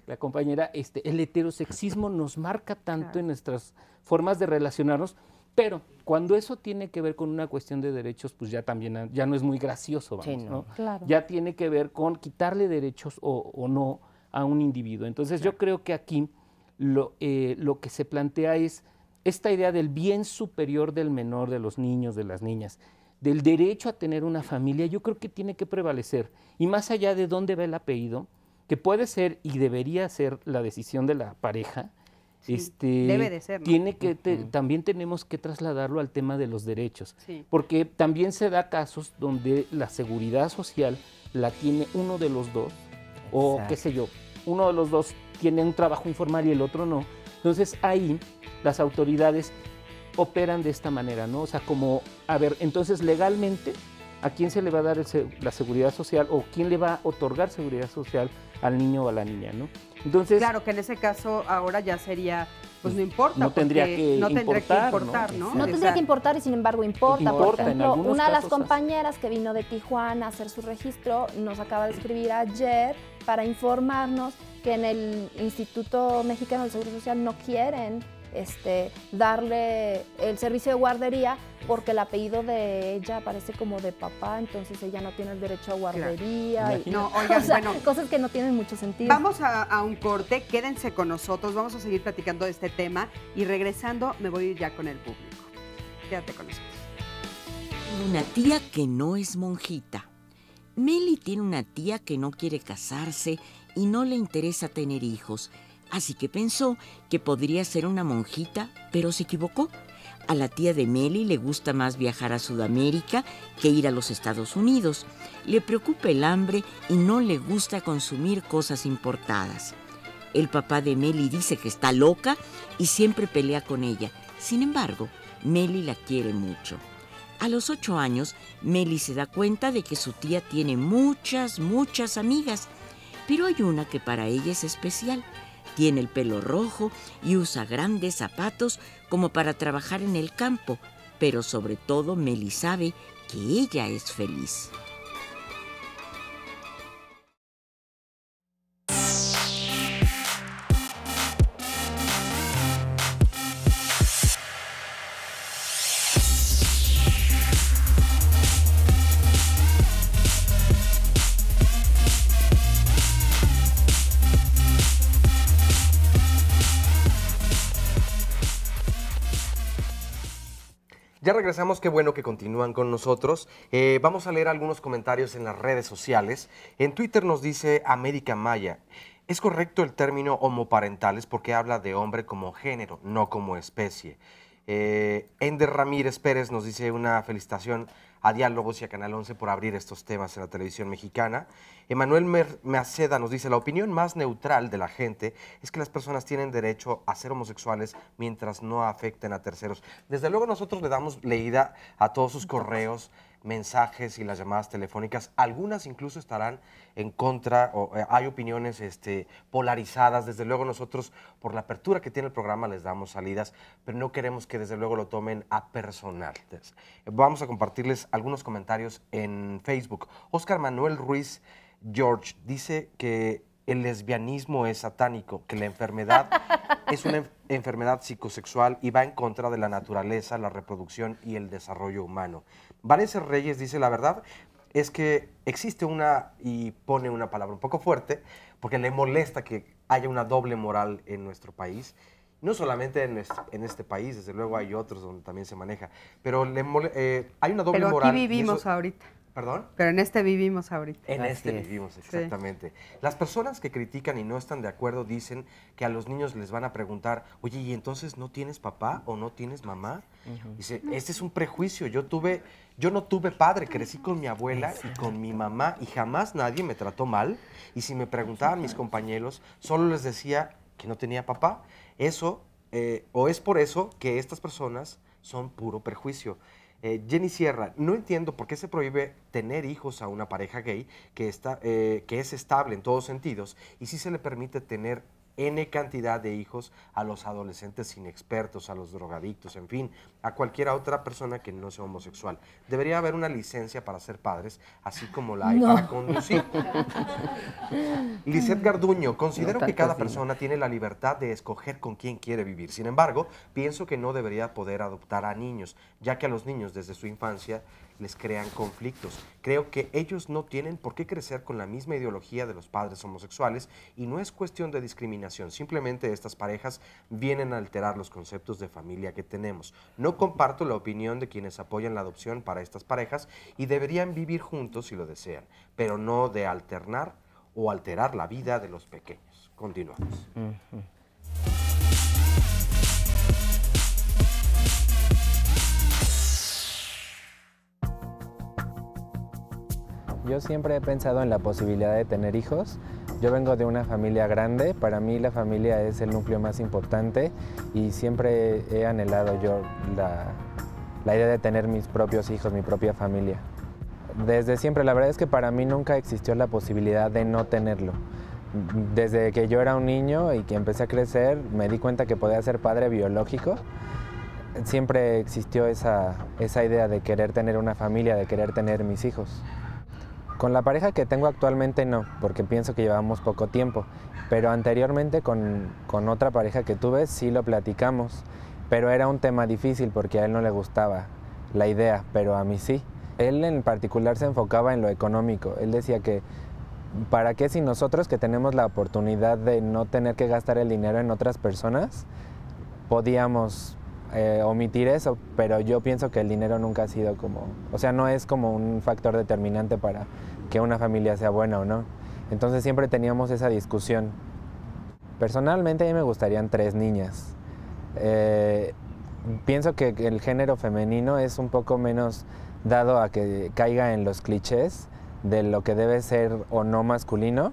Speaker 10: la compañera, el heterosexismo nos marca tanto en nuestras formas de relacionarnos, pero cuando eso tiene que ver con una cuestión de derechos, pues ya también ya no es muy gracioso, vamos, ¿no?
Speaker 12: Claro.
Speaker 10: Ya tiene que ver con quitarle derechos o no a un individuo. Entonces yo creo que aquí lo que se plantea es esta idea del bien superior del menor, de los niños, de las niñas, del derecho a tener una familia, yo creo que tiene que prevalecer. Y más allá de dónde va el apellido, que puede ser y debería ser la decisión de la pareja,
Speaker 2: debe de ser, ¿no?
Speaker 10: Tiene que también tenemos que trasladarlo al tema de los derechos,
Speaker 2: Sí.
Speaker 10: porque también se da casos donde la seguridad social la tiene uno de los dos, o qué sé yo, uno de los dos tiene un trabajo informal y el otro no. Entonces ahí las autoridades operan de esta manera, ¿no? O sea, como, a ver, entonces legalmente, ¿a quién se le va a dar la seguridad social o quién le va a otorgar seguridad social al niño o a la niña, ¿no? Entonces,
Speaker 2: claro que en ese caso ahora ya sería, pues no importa,
Speaker 10: no tendría que
Speaker 2: no tendría que
Speaker 10: importar,
Speaker 2: importar,
Speaker 10: ¿no?
Speaker 2: ¿no?
Speaker 12: No tendría que importar y sin embargo importa. Por
Speaker 10: Importa, en
Speaker 12: ejemplo,
Speaker 10: algunos
Speaker 12: una de las
Speaker 10: casos
Speaker 12: compañeras que vino de Tijuana a hacer su registro nos acaba de escribir ayer para informarnos que en el Instituto Mexicano del Seguro Social no quieren darle el servicio de guardería porque el apellido de ella parece como de papá, entonces ella no tiene el derecho a guardería. Y,
Speaker 2: no, oigan,
Speaker 12: o sea,
Speaker 2: bueno,
Speaker 12: cosas que no tienen mucho sentido.
Speaker 2: Vamos a un corte, quédense con nosotros, vamos a seguir platicando de este tema y regresando me voy a ir ya con el público. Quédate con nosotros.
Speaker 17: Una tía que no es monjita. Meli tiene una tía que no quiere casarse y no le interesa tener hijos, así que pensó que podría ser una monjita, pero se equivocó. A la tía de Meli le gusta más viajar a Sudamérica que ir a los Estados Unidos. Le preocupa el hambre y no le gusta consumir cosas importadas. El papá de Meli dice que está loca y siempre pelea con ella. Sin embargo, Meli la quiere mucho. A los 8 años, Meli se da cuenta de que su tía tiene muchas amigas, pero hay una que para ella es especial. Tiene el pelo rojo y usa grandes zapatos como para trabajar en el campo, pero sobre todo Meli sabe que ella es feliz.
Speaker 13: Ya regresamos, qué bueno que continúan con nosotros. Vamos a leer algunos comentarios en las redes sociales. En Twitter nos dice América Maya, ¿es correcto el término homoparentales porque habla de hombre como género, no como especie? Ender Ramírez Pérez nos dice una felicitación a Diálogos y a Canal 11 por abrir estos temas en la televisión mexicana. Emanuel Maceda nos dice, la opinión más neutral de la gente es que las personas tienen derecho a ser homosexuales mientras no afecten a terceros. Desde luego nosotros le damos leída a todos sus correos, mensajes y las llamadas telefónicas. Algunas incluso estarán en contra o hay opiniones polarizadas. Desde luego nosotros, por la apertura que tiene el programa, les damos salidas, pero no queremos que desde luego lo tomen a personal. Entonces, vamos a compartirles algunos comentarios en Facebook. Oscar Manuel Ruiz George dice que el lesbianismo es satánico, que la enfermedad es una enfermedad psicosexual y va en contra de la naturaleza, la reproducción y el desarrollo humano. Vanessa Reyes dice, la verdad es que existe una, y pone una palabra un poco fuerte, porque le molesta que haya una doble moral en nuestro país. No solamente en este país, desde luego hay otros donde también se maneja, pero hay una doble moral.
Speaker 2: Pero aquí vivimos ahorita.
Speaker 13: ¿Perdón?
Speaker 2: Pero en este vivimos ahorita.
Speaker 13: En este vivimos, exactamente. Sí. Las personas que critican y no están de acuerdo dicen que a los niños les van a preguntar, oye, ¿y entonces no tienes papá o no tienes mamá? Dice, este es un prejuicio. Yo no tuve padre, crecí con mi abuela y con mi mamá y jamás nadie me trató mal. Y si me preguntaban mis compañeros, solo les decía que no tenía papá. Eso, o es por eso que estas personas son puro prejuicio. Jenny Sierra, no entiendo por qué se prohíbe tener hijos a una pareja gay que es estable en todos sentidos y sí se le permite tener N cantidad de hijos a los adolescentes inexpertos, a los drogadictos, en fin, a cualquier otra persona que no sea homosexual. Debería haber una licencia para ser padres, así como la hay para conducir. Lisette Garduño, considero que cada persona tiene la libertad de escoger con quién quiere vivir. Sin embargo, pienso que no debería poder adoptar a niños, ya que a los niños desde su infancia les crean conflictos. Creo que ellos no tienen por qué crecer con la misma ideología de los padres homosexuales y no es cuestión de discriminación, simplemente estas parejas vienen a alterar los conceptos de familia que tenemos. No comparto la opinión de quienes apoyan la adopción para estas parejas y deberían vivir juntos si lo desean, pero no de alternar o alterar la vida de los pequeños. Continuamos.
Speaker 18: Yo siempre he pensado en la posibilidad de tener hijos. Yo vengo de una familia grande, para mí la familia es el núcleo más importante y siempre he anhelado yo la idea de tener mis propios hijos, mi propia familia. Desde siempre, la verdad es que para mí nunca existió la posibilidad de no tenerlo. Desde que yo era un niño y que empecé a crecer, me di cuenta que podía ser padre biológico. Siempre existió esa idea de querer tener una familia, de querer tener mis hijos. Con la pareja que tengo actualmente no, porque pienso que llevamos poco tiempo, pero anteriormente con otra pareja que tuve sí lo platicamos, pero era un tema difícil porque a él no le gustaba la idea, pero a mí sí. Él en particular se enfocaba en lo económico, él decía que ¿para qué si nosotros que tenemos la oportunidad de no tener que gastar el dinero en otras personas, podíamos omitir eso? Pero yo pienso que el dinero nunca ha sido como, o sea, no es como un factor determinante para que una familia sea buena o no. Entonces siempre teníamos esa discusión. Personalmente a mí me gustarían 3 niñas. Pienso que el género femenino es un poco menos dado a que caiga en los clichés de lo que debe ser o no masculino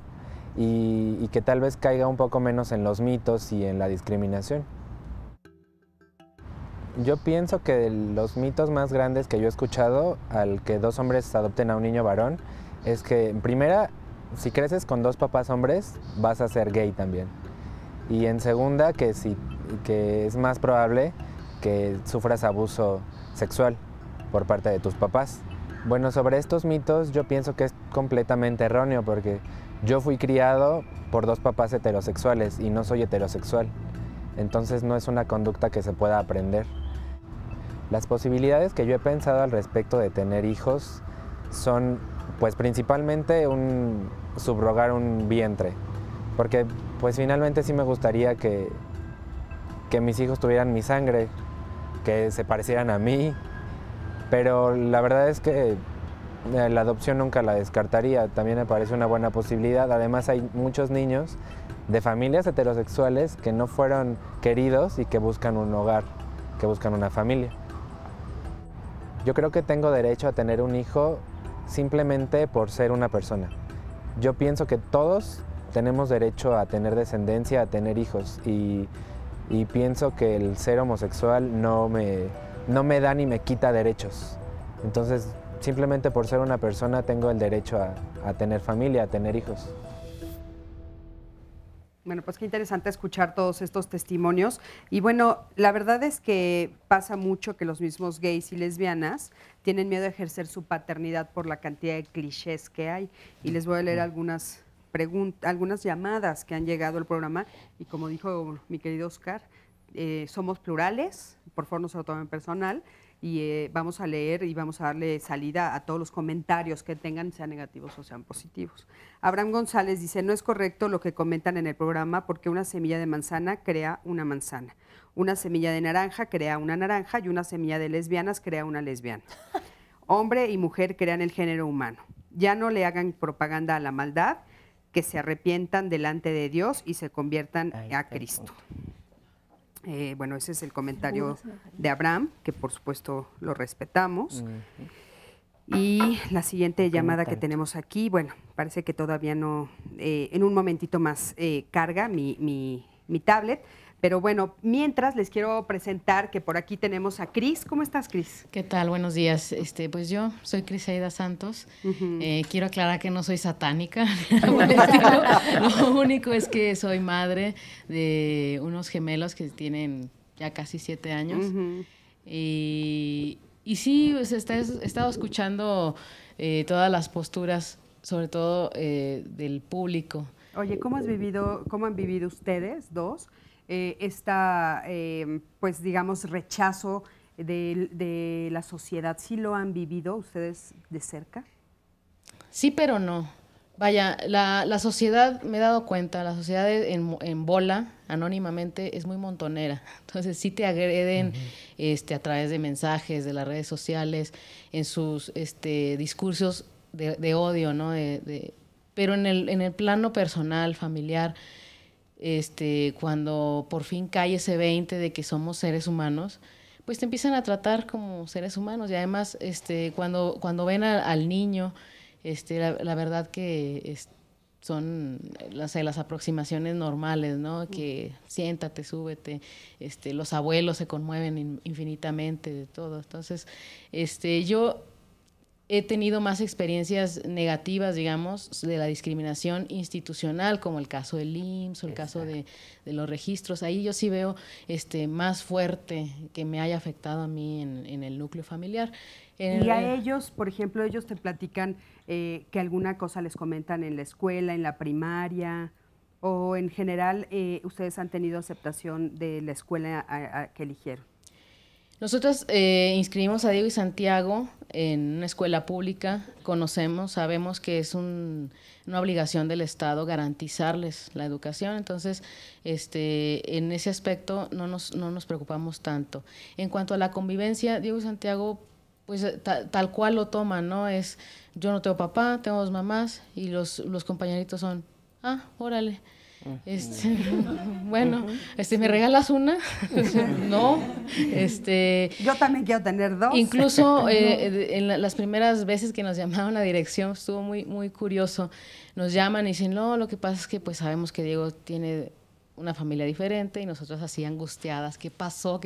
Speaker 18: y que tal vez caiga un poco menos en los mitos y en la discriminación. Yo pienso que los mitos más grandes que yo he escuchado al que 2 hombres adopten a un niño varón es que, en primera, si creces con 2 papás hombres, vas a ser gay también. Y en segunda, que es más probable que sufras abuso sexual por parte de tus papás. Bueno, sobre estos mitos yo pienso que es completamente erróneo porque yo fui criado por 2 papás heterosexuales y no soy heterosexual. Entonces no es una conducta que se pueda aprender. Las posibilidades que yo he pensado al respecto de tener hijos son, pues principalmente subrogar un vientre, porque pues finalmente sí me gustaría que mis hijos tuvieran mi sangre, que se parecieran a mí, pero la verdad es que la adopción nunca la descartaría, también me parece una buena posibilidad. Además hay muchos niños de familias heterosexuales que no fueron queridos y que buscan un hogar, que buscan una familia. Yo creo que tengo derecho a tener un hijo simplemente por ser una persona. Yo pienso que todos tenemos derecho a tener descendencia, a tener hijos y pienso que el ser homosexual no me da ni me quita derechos. Entonces, simplemente por ser una persona tengo el derecho a tener familia, a tener hijos.
Speaker 2: Bueno, pues qué interesante escuchar todos estos testimonios. Y bueno, la verdad es que pasa mucho que los mismos gays y lesbianas tienen miedo de ejercer su paternidad por la cantidad de clichés que hay. Y les voy a leer algunas algunas llamadas que han llegado al programa y como dijo mi querido Oscar, somos plurales, por favor no se lo tomen personal y vamos a leer y vamos a darle salida a todos los comentarios que tengan, sean negativos o sean positivos. Abraham González dice, no es correcto lo que comentan en el programa porque una semilla de manzana crea una manzana, una semilla de naranja crea una naranja y una semilla de lesbianas crea una lesbiana. Hombre y mujer crean el género humano. Ya no le hagan propaganda a la maldad, que se arrepientan delante de Dios y se conviertan a Cristo. Bueno, ese es el comentario de Abraham, que por supuesto lo respetamos. Y la siguiente llamada que tenemos aquí, bueno, parece que todavía no, en un momentito más carga mi tablet, pero bueno, mientras les quiero presentar que por aquí tenemos a Cris. ¿Cómo estás, Cris?
Speaker 19: ¿Qué tal? Buenos días. Pues yo soy Criseida Santos. Quiero aclarar que no soy satánica. Lo único es que soy madre de unos gemelos que tienen ya casi 7 años. Y sí, pues, he estado escuchando todas las posturas, sobre todo del público.
Speaker 2: Oye, cómo han vivido ustedes dos pues digamos, rechazo de la sociedad? ¿Sí lo han vivido ustedes de cerca?
Speaker 19: Sí, pero no. Vaya, la sociedad, me he dado cuenta, la sociedad en bola, anónimamente, es muy montonera. Entonces sí te agreden a través de mensajes, de las redes sociales, en sus discursos de odio, ¿no? Pero en el plano personal, familiar, cuando por fin cae ese 20 de que somos seres humanos, pues te empiezan a tratar como seres humanos. Y además, cuando ven al niño, la verdad que son las aproximaciones normales, ¿no? Que siéntate, súbete, los abuelos se conmueven infinitamente de todo. Entonces, yo he tenido más experiencias negativas, digamos, de la discriminación institucional, como el caso del IMSS o el caso de los registros. Ahí yo sí veo más fuerte que me haya afectado a mí en el núcleo familiar.
Speaker 2: Y a ellos, por ejemplo, ellos te platican que alguna cosa les comentan en la escuela, en la primaria, o en general, ¿ustedes han tenido aceptación de la escuela que eligieron?
Speaker 19: Nosotros inscribimos a Diego y Santiago en una escuela pública, sabemos que es una obligación del Estado garantizarles la educación, entonces en ese aspecto no nos preocupamos tanto. En cuanto a la convivencia, Diego y Santiago, pues tal cual lo toman, ¿no? Yo no tengo papá, tengo 2 mamás y los compañeritos son, órale. Bueno, ¿me regalas una? No.
Speaker 2: Yo también quiero tener 2.
Speaker 19: Incluso en las primeras veces que nos llamaron a dirección estuvo muy, muy curioso. Nos llaman y dicen, no, lo que pasa es que pues sabemos que Diego tiene una familia diferente y nosotros así angustiadas, ¿qué pasó?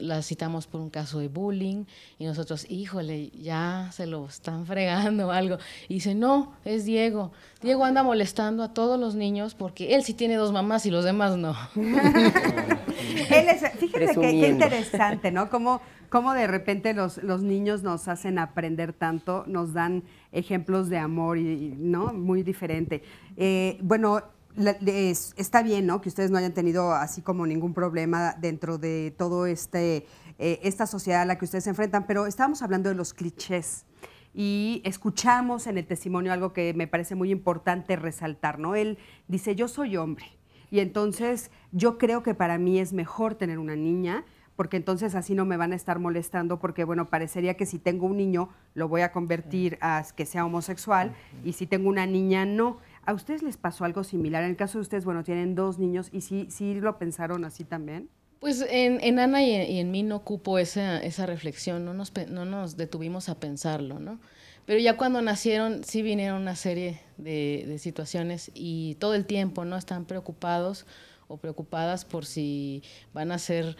Speaker 19: La citamos por un caso de bullying y nosotros, híjole, ya se lo están fregando o algo. Y dice, no, es Diego. Diego anda molestando a todos los niños porque él sí tiene 2 mamás y los demás no.
Speaker 2: Fíjense qué interesante, ¿no? Cómo de repente los niños nos hacen aprender tanto, nos dan ejemplos de amor y ¿no? Muy diferente. Bueno, está bien, ¿no? Que ustedes no hayan tenido así como ningún problema dentro de todo esta sociedad a la que ustedes se enfrentan, pero estábamos hablando de los clichés y escuchamos en el testimonio algo que me parece muy importante resaltar, ¿no? Él dice, yo soy hombre y entonces yo creo que para mí es mejor tener una niña porque entonces así no me van a estar molestando porque, bueno, parecería que si tengo un niño lo voy a convertir a que sea homosexual y si tengo una niña no. ¿A ustedes les pasó algo similar? En el caso de ustedes, bueno, tienen 2 niños y sí lo pensaron así también.
Speaker 19: Pues en Ana y en mí no cupo esa reflexión, no nos detuvimos a pensarlo, ¿no? Pero ya cuando nacieron sí vinieron una serie de situaciones y todo el tiempo, ¿no? Están preocupados o preocupadas por si van a ser,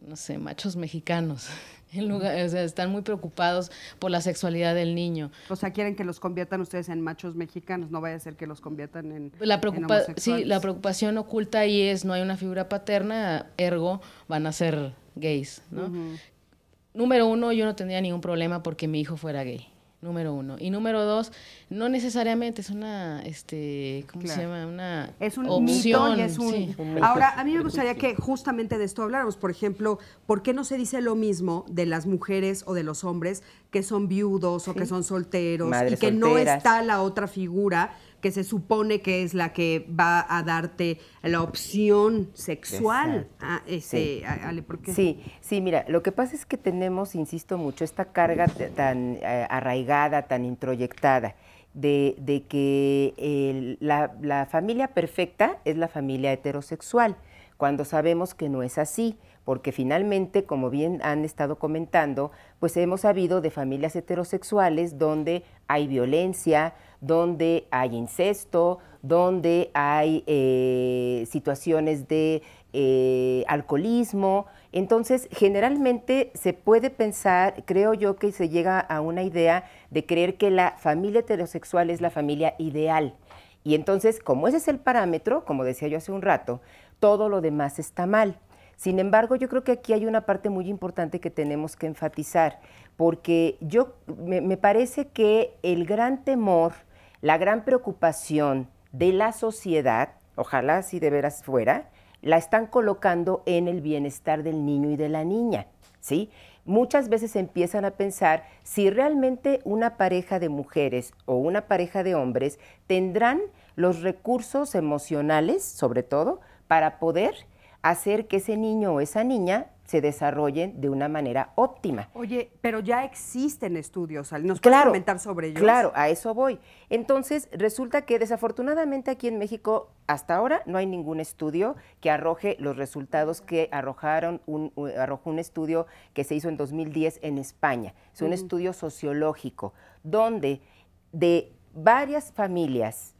Speaker 19: no sé, machos mexicanos. O sea, están muy preocupados por la sexualidad del niño.
Speaker 2: O sea, quieren que los conviertan ustedes en machos mexicanos, no vaya a ser que los conviertan en homosexuales.
Speaker 19: Sí, la preocupación oculta ahí es no hay una figura paterna, ergo van a ser gays, ¿no? Número 1, yo no tendría ningún problema porque mi hijo fuera gay. número uno. Y número dos, no necesariamente es una, ¿cómo se llama? Una
Speaker 2: es un
Speaker 19: opción.
Speaker 2: Mito y es un...
Speaker 19: Sí.
Speaker 2: Ahora, a mí me gustaría que justamente de esto habláramos. Por ejemplo, ¿por qué no se dice lo mismo de las mujeres o de los hombres que son viudos o que son solteros
Speaker 9: Madres
Speaker 2: y que
Speaker 9: solteras.
Speaker 2: no está la otra figura que se supone que es la que va a darte la opción sexual?
Speaker 9: Sí.
Speaker 2: Ale, ¿por qué?
Speaker 9: Sí, mira, lo que pasa es que tenemos, insisto mucho, esta carga tan arraigada, tan introyectada, de que la familia perfecta es la familia heterosexual, cuando sabemos que no es así, porque finalmente, como bien han estado comentando, pues hemos sabido de familias heterosexuales donde hay violencia, donde hay incesto, donde hay situaciones de alcoholismo. Entonces, generalmente se puede pensar, creo yo, que se llega a una idea de creer que la familia heterosexual es la familia ideal. Y entonces, como ese es el parámetro, como decía yo hace un rato, todo lo demás está mal. Sin embargo, yo creo que aquí hay una parte muy importante que tenemos que enfatizar, porque me parece que el gran temor, la gran preocupación de la sociedad, ojalá así de veras fuera, la están colocando en el bienestar del niño y de la niña, ¿sí? Muchas veces empiezan a pensar si realmente una pareja de mujeres o una pareja de hombres tendrán los recursos emocionales, sobre todo, para poder hacer que ese niño o esa niña se desarrollen de una manera óptima.
Speaker 2: Oye, pero ya existen estudios, ¿nos puedes comentar sobre ellos?
Speaker 9: Claro, a eso voy. Entonces, resulta que desafortunadamente aquí en México hasta ahora no hay ningún estudio que arroje los resultados que arrojó un estudio que se hizo en 2010 en España. Es un estudio sociológico donde de varias familias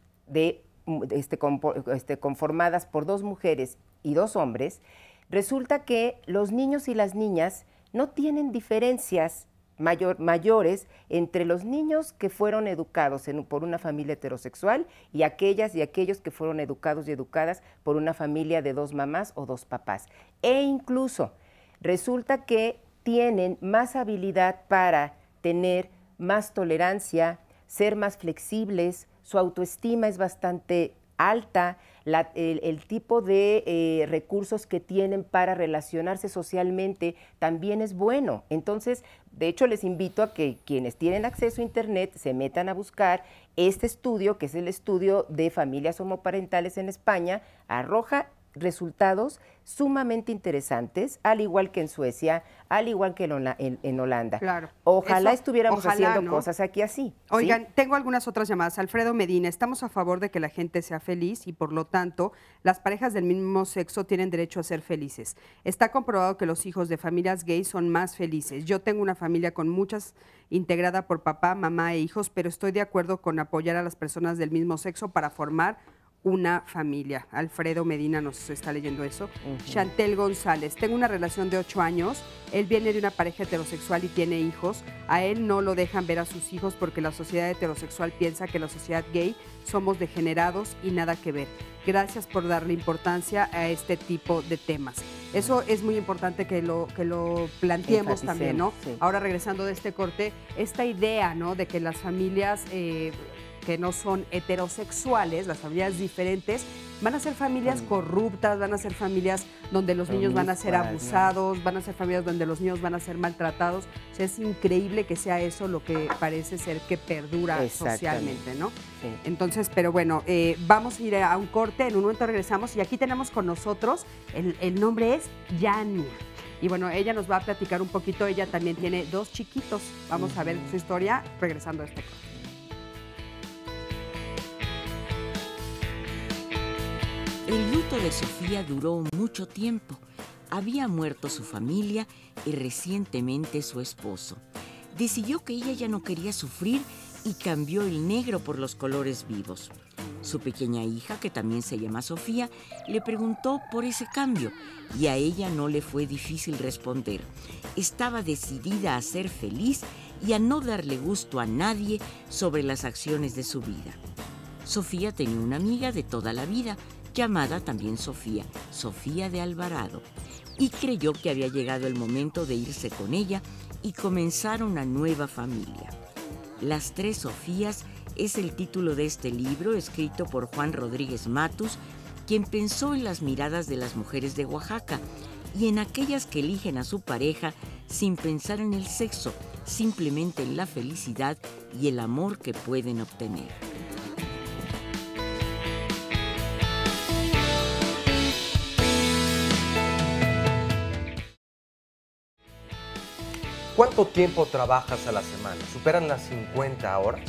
Speaker 9: conformadas por 2 mujeres y 2 hombres, resulta que los niños y las niñas no tienen diferencias mayores entre los niños que fueron educados por una familia heterosexual y aquellas y aquellos que fueron educados y educadas por una familia de 2 mamás o 2 papás. E incluso resulta que tienen más habilidad para tener más tolerancia, ser más flexibles, su autoestima es bastante alta, el tipo de recursos que tienen para relacionarse socialmente también es bueno. Entonces, de hecho, les invito a que quienes tienen acceso a Internet se metan a buscar este estudio, que es el estudio de familias homoparentales en España, arroja resultados sumamente interesantes, al igual que en Suecia, al igual que en Holanda.
Speaker 2: Claro.
Speaker 9: Ojalá estuviéramos haciendo cosas aquí así.
Speaker 2: Oigan,
Speaker 9: ¿sí?
Speaker 2: Tengo algunas otras llamadas. Alfredo Medina, estamos a favor de que la gente sea feliz y por lo tanto las parejas del mismo sexo tienen derecho a ser felices. Está comprobado que los hijos de familias gays son más felices. Yo tengo una familia con muchas integrada por papá, mamá e hijos, pero estoy de acuerdo con apoyar a las personas del mismo sexo para formar una familia. Alfredo Medina nos está leyendo eso. Chantel González, tengo una relación de 8 años, él viene de una pareja heterosexual y tiene hijos, a él no lo dejan ver a sus hijos porque la sociedad heterosexual piensa que la sociedad gay somos degenerados y nada que ver. Gracias por darle importancia a este tipo de temas. Eso es muy importante que lo planteemos también, ¿no?
Speaker 9: Sí.
Speaker 2: Ahora regresando de este corte, esta idea, ¿no?, de que las familias que no son heterosexuales, las familias diferentes, van a ser familias corruptas, van a ser familias donde los niños van a ser abusados, van a ser familias donde los niños van a ser maltratados. O sea, es increíble que sea eso lo que parece ser que perdura socialmente, ¿no?
Speaker 9: Sí.
Speaker 2: Entonces, pero bueno, vamos a ir a un corte, en un momento regresamos y aquí tenemos con nosotros, el nombre es Yania. Y bueno, ella nos va a platicar un poquito, ella también tiene 2 chiquitos. Vamos a ver su historia regresando a este corte.
Speaker 17: El luto de Sofía duró mucho tiempo. Había muerto su familia y recientemente su esposo. Decidió que ella ya no quería sufrir y cambió el negro por los colores vivos. Su pequeña hija, que también se llama Sofía, le preguntó por ese cambio y a ella no le fue difícil responder. Estaba decidida a ser feliz y a no darle gusto a nadie sobre las acciones de su vida. Sofía tenía una amiga de toda la vida, llamada también Sofía, Sofía de Alvarado, y creyó que había llegado el momento de irse con ella y comenzar una nueva familia. Las tres Sofías es el título de este libro, escrito por Juan Rodríguez Matus, quien pensó en las miradas de las mujeres de Oaxaca y en aquellas que eligen a su pareja sin pensar en el sexo, simplemente en la felicidad y el amor que pueden obtener.
Speaker 13: ¿Cuánto tiempo trabajas a la semana? ¿Superan las 50 horas?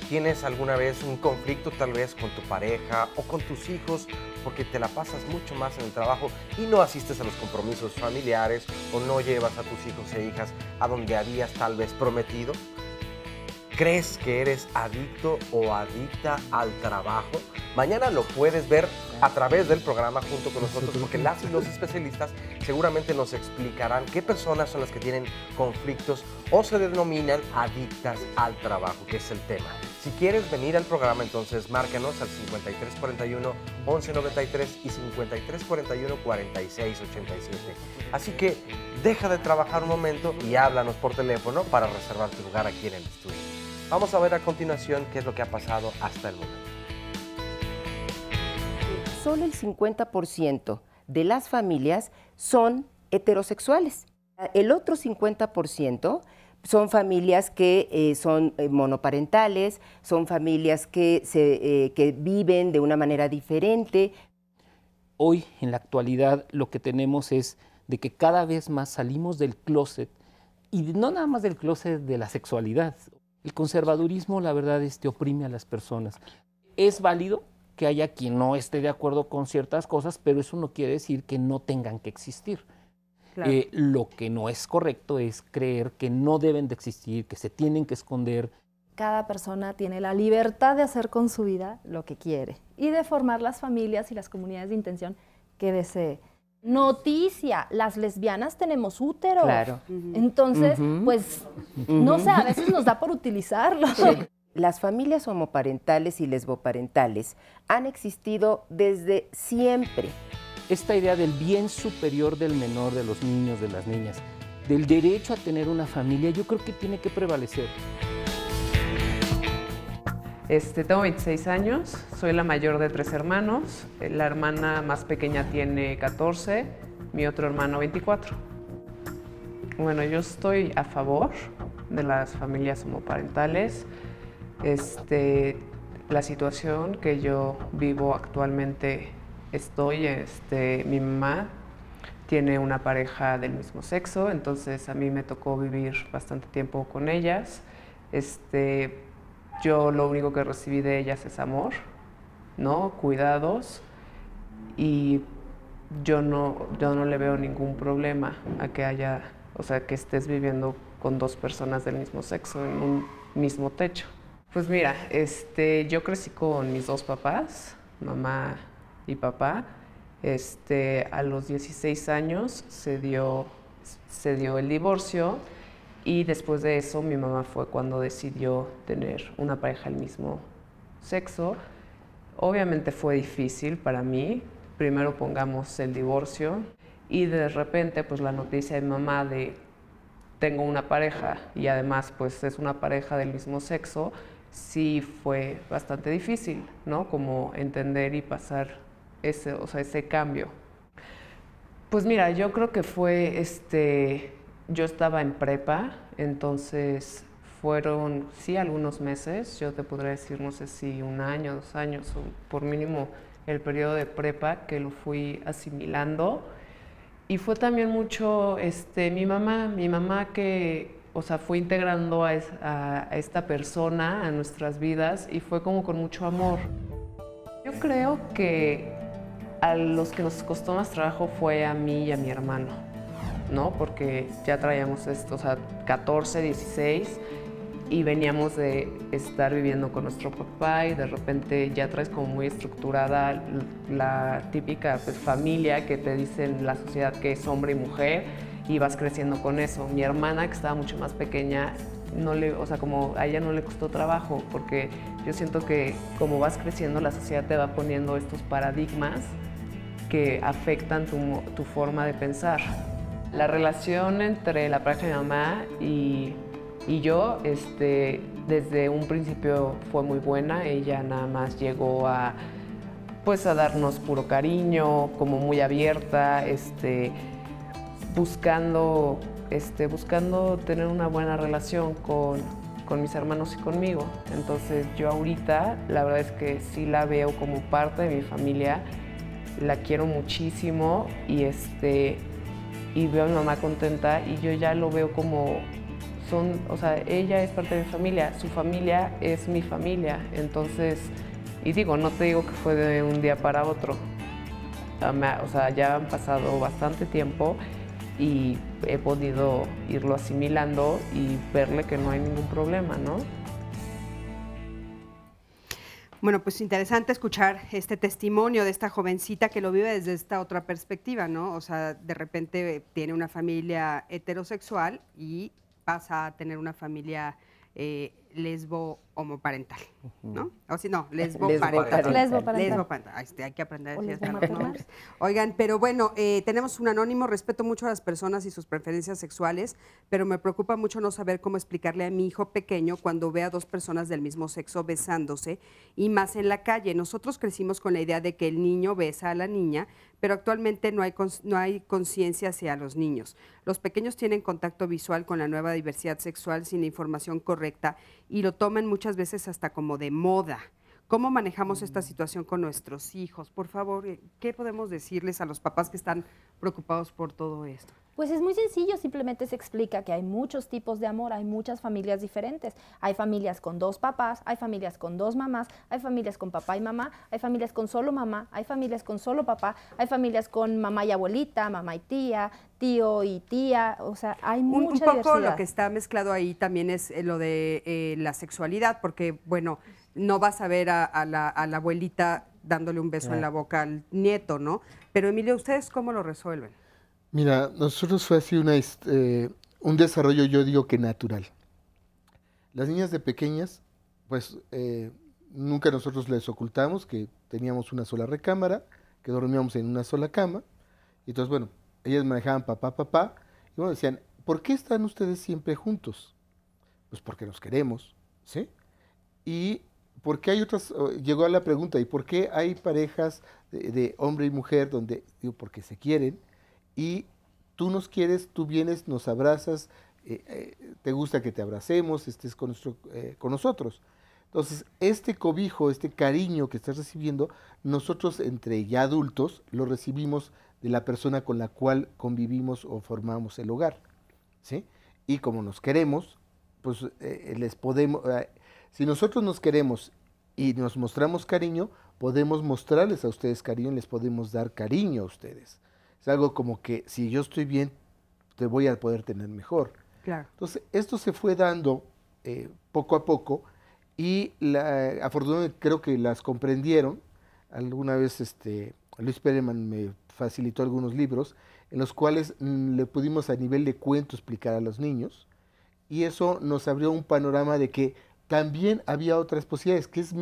Speaker 13: ¿Tienes alguna vez un conflicto tal vez con tu pareja o con tus hijos porque te la pasas mucho más en el trabajo y no asistes a los compromisos familiares o no llevas a tus hijos e hijas a donde habías tal vez prometido? ¿Crees que eres adicto o adicta al trabajo? Mañana lo puedes ver a través del programa junto con nosotros, porque las y los especialistas seguramente nos explicarán qué personas son las que tienen conflictos o se denominan adictas al trabajo, que es el tema. Si quieres venir al programa, entonces márcanos al 5341-1193 y 5341-4687. Así que deja de trabajar un momento y háblanos por teléfono para reservar tu lugar aquí en el estudio. Vamos a ver a continuación qué es lo que ha pasado hasta el momento.
Speaker 9: Solo el 50% de las familias son heterosexuales. El otro 50% son familias que son monoparentales, son familias que viven de una manera diferente.
Speaker 10: Hoy, en la actualidad, lo que tenemos es de que cada vez más salimos del closet, y no nada más del closet de la sexualidad. El conservadurismo, la verdad, oprime a las personas. Es válido que haya quien no esté de acuerdo con ciertas cosas, pero eso no quiere decir que no tengan que existir. Claro. Lo que no es correcto es creer que no deben de existir, que se tienen que esconder.
Speaker 12: Cada persona tiene la libertad de hacer con su vida lo que quiere y de formar las familias y las comunidades de intención que desee. Noticia, las lesbianas tenemos útero.
Speaker 9: Claro.
Speaker 12: Entonces, pues, no sé, a veces nos da por utilizarlo.
Speaker 9: Sí. Las familias homoparentales y lesboparentales han existido desde siempre.
Speaker 10: Esta idea del bien superior del menor, de los niños, de las niñas, del derecho a tener una familia, yo creo que tiene que prevalecer.
Speaker 20: Tengo 26 años, soy la mayor de 3 hermanos, la hermana más pequeña tiene 14, mi otro hermano 24. Bueno, yo estoy a favor de las familias homoparentales. La situación que yo vivo actualmente mi mamá tiene una pareja del mismo sexo, entonces a mí me tocó vivir bastante tiempo con ellas. Yo lo único que recibí de ellas es amor, ¿no? Cuidados, y yo no le veo ningún problema a que haya, que estés viviendo con dos personas del mismo sexo en un mismo techo. Pues mira, yo crecí con mis dos papás, mamá y papá. A los 16 años se dio el divorcio, y después de eso mi mamá fue cuando decidió tener una pareja del mismo sexo. Obviamente fue difícil para mí. Primero pongamos el divorcio y de repente pues la noticia de mi mamá de tengo una pareja y además pues es una pareja del mismo sexo, sí fue bastante difícil, ¿no? Como entender y pasar ese cambio. Pues mira, yo creo que fue, yo estaba en prepa, entonces fueron, sí, algunos meses, yo te podría decir, no sé si 1 año, 2 años, o por mínimo el periodo de prepa que lo fui asimilando. Y fue también mucho mi mamá que, fue integrando a esta persona a nuestras vidas y fue como con mucho amor. Yo creo que a los que nos costó más trabajo fue a mí y a mi hermano, ¿no? Porque ya traíamos 14, 16 y veníamos de estar viviendo con nuestro papá y de repente ya traes como muy estructurada la típica familia que te dicen la sociedad que es hombre y mujer y vas creciendo con eso. Mi hermana, que estaba mucho más pequeña, como a ella no le costó trabajo, porque yo siento que como vas creciendo la sociedad te va poniendo estos paradigmas que afectan tu forma de pensar. La relación entre la pareja de mi mamá y Y yo, desde un principio fue muy buena, ella nada más llegó a darnos puro cariño, como muy abierta, buscando tener una buena relación con mis hermanos y conmigo. Entonces yo ahorita la verdad es que sí la veo como parte de mi familia, la quiero muchísimo y veo a mi mamá contenta y yo ya lo veo como ella es parte de mi familia, su familia es mi familia. Entonces, y digo, no te digo que fue de un día para otro, ya han pasado bastante tiempo y he podido irlo asimilando y verle que no hay ningún problema, ¿no?
Speaker 2: Bueno, pues interesante escuchar este testimonio de esta jovencita que lo vive desde esta otra perspectiva, ¿no? O sea, de repente tiene una familia heterosexual y pasa a tener una familia lesbo-homoparental, ¿no? O si no, lesbo-parental. Lesbo-parental. Hay que aprender a decir hasta los nombres. Oigan, pero bueno, tenemos un anónimo, respeto mucho a las personas y sus preferencias sexuales, pero me preocupa mucho no saber cómo explicarle a mi hijo pequeño cuando ve a dos personas del mismo sexo besándose y más en la calle. Nosotros crecimos con la idea de que el niño besa a la niña, pero actualmente no hay conciencia hacia los niños. Los pequeños tienen contacto visual con la nueva diversidad sexual sin información correcta y lo toman muchas veces hasta como de moda. ¿Cómo manejamos esta situación con nuestros hijos? Por favor, ¿qué podemos decirles a los papás que están preocupados por todo esto?
Speaker 12: Pues es muy sencillo, simplemente se explica que hay muchos tipos de amor, hay muchas familias diferentes. Hay familias con 2 papás, hay familias con 2 mamás, hay familias con papá y mamá, hay familias con solo mamá, hay familias con solo papá, hay familias con mamá y abuelita, mamá y tía, tío y tía, o sea, hay mucha diversidad.
Speaker 2: Un poco lo que está mezclado ahí también es lo de la sexualidad, porque, bueno, no vas a ver a la abuelita dándole un beso en la boca al nieto, ¿no? Pero, Emilio, ¿ustedes cómo lo resuelven?
Speaker 11: Mira, nosotros fue así un desarrollo, yo digo que natural. Las niñas de pequeñas, pues nunca nosotros les ocultamos que teníamos una sola recámara, que dormíamos en una sola cama. Y entonces, bueno, ellas manejaban papá, y bueno, decían, ¿por qué están ustedes siempre juntos? Pues porque nos queremos, ¿sí? Y porque hay otras, llegó a la pregunta, ¿y por qué hay parejas de hombre y mujer donde, digo, porque se quieren? Y tú nos quieres, tú vienes, nos abrazas, te gusta que te abracemos, estés con nosotros. Entonces, este cobijo, este cariño que estás recibiendo, nosotros entre ya adultos lo recibimos de la persona con la cual convivimos o formamos el hogar, ¿sí? Y como nos queremos, pues les podemos, si nosotros nos queremos y nos mostramos cariño, podemos mostrarles a ustedes cariño, les podemos dar cariño a ustedes. Es algo como que si yo estoy bien, te voy a poder tener mejor.
Speaker 2: Claro.
Speaker 11: Entonces, esto se fue dando poco a poco y afortunadamente creo que las comprendieron. Alguna vez Luis Pereman me facilitó algunos libros en los cuales le pudimos a nivel de cuento explicar a los niños y eso nos abrió un panorama de que también había otras posibilidades, que es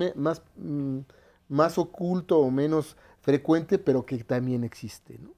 Speaker 11: más oculto o menos frecuente, pero que también existe, ¿no?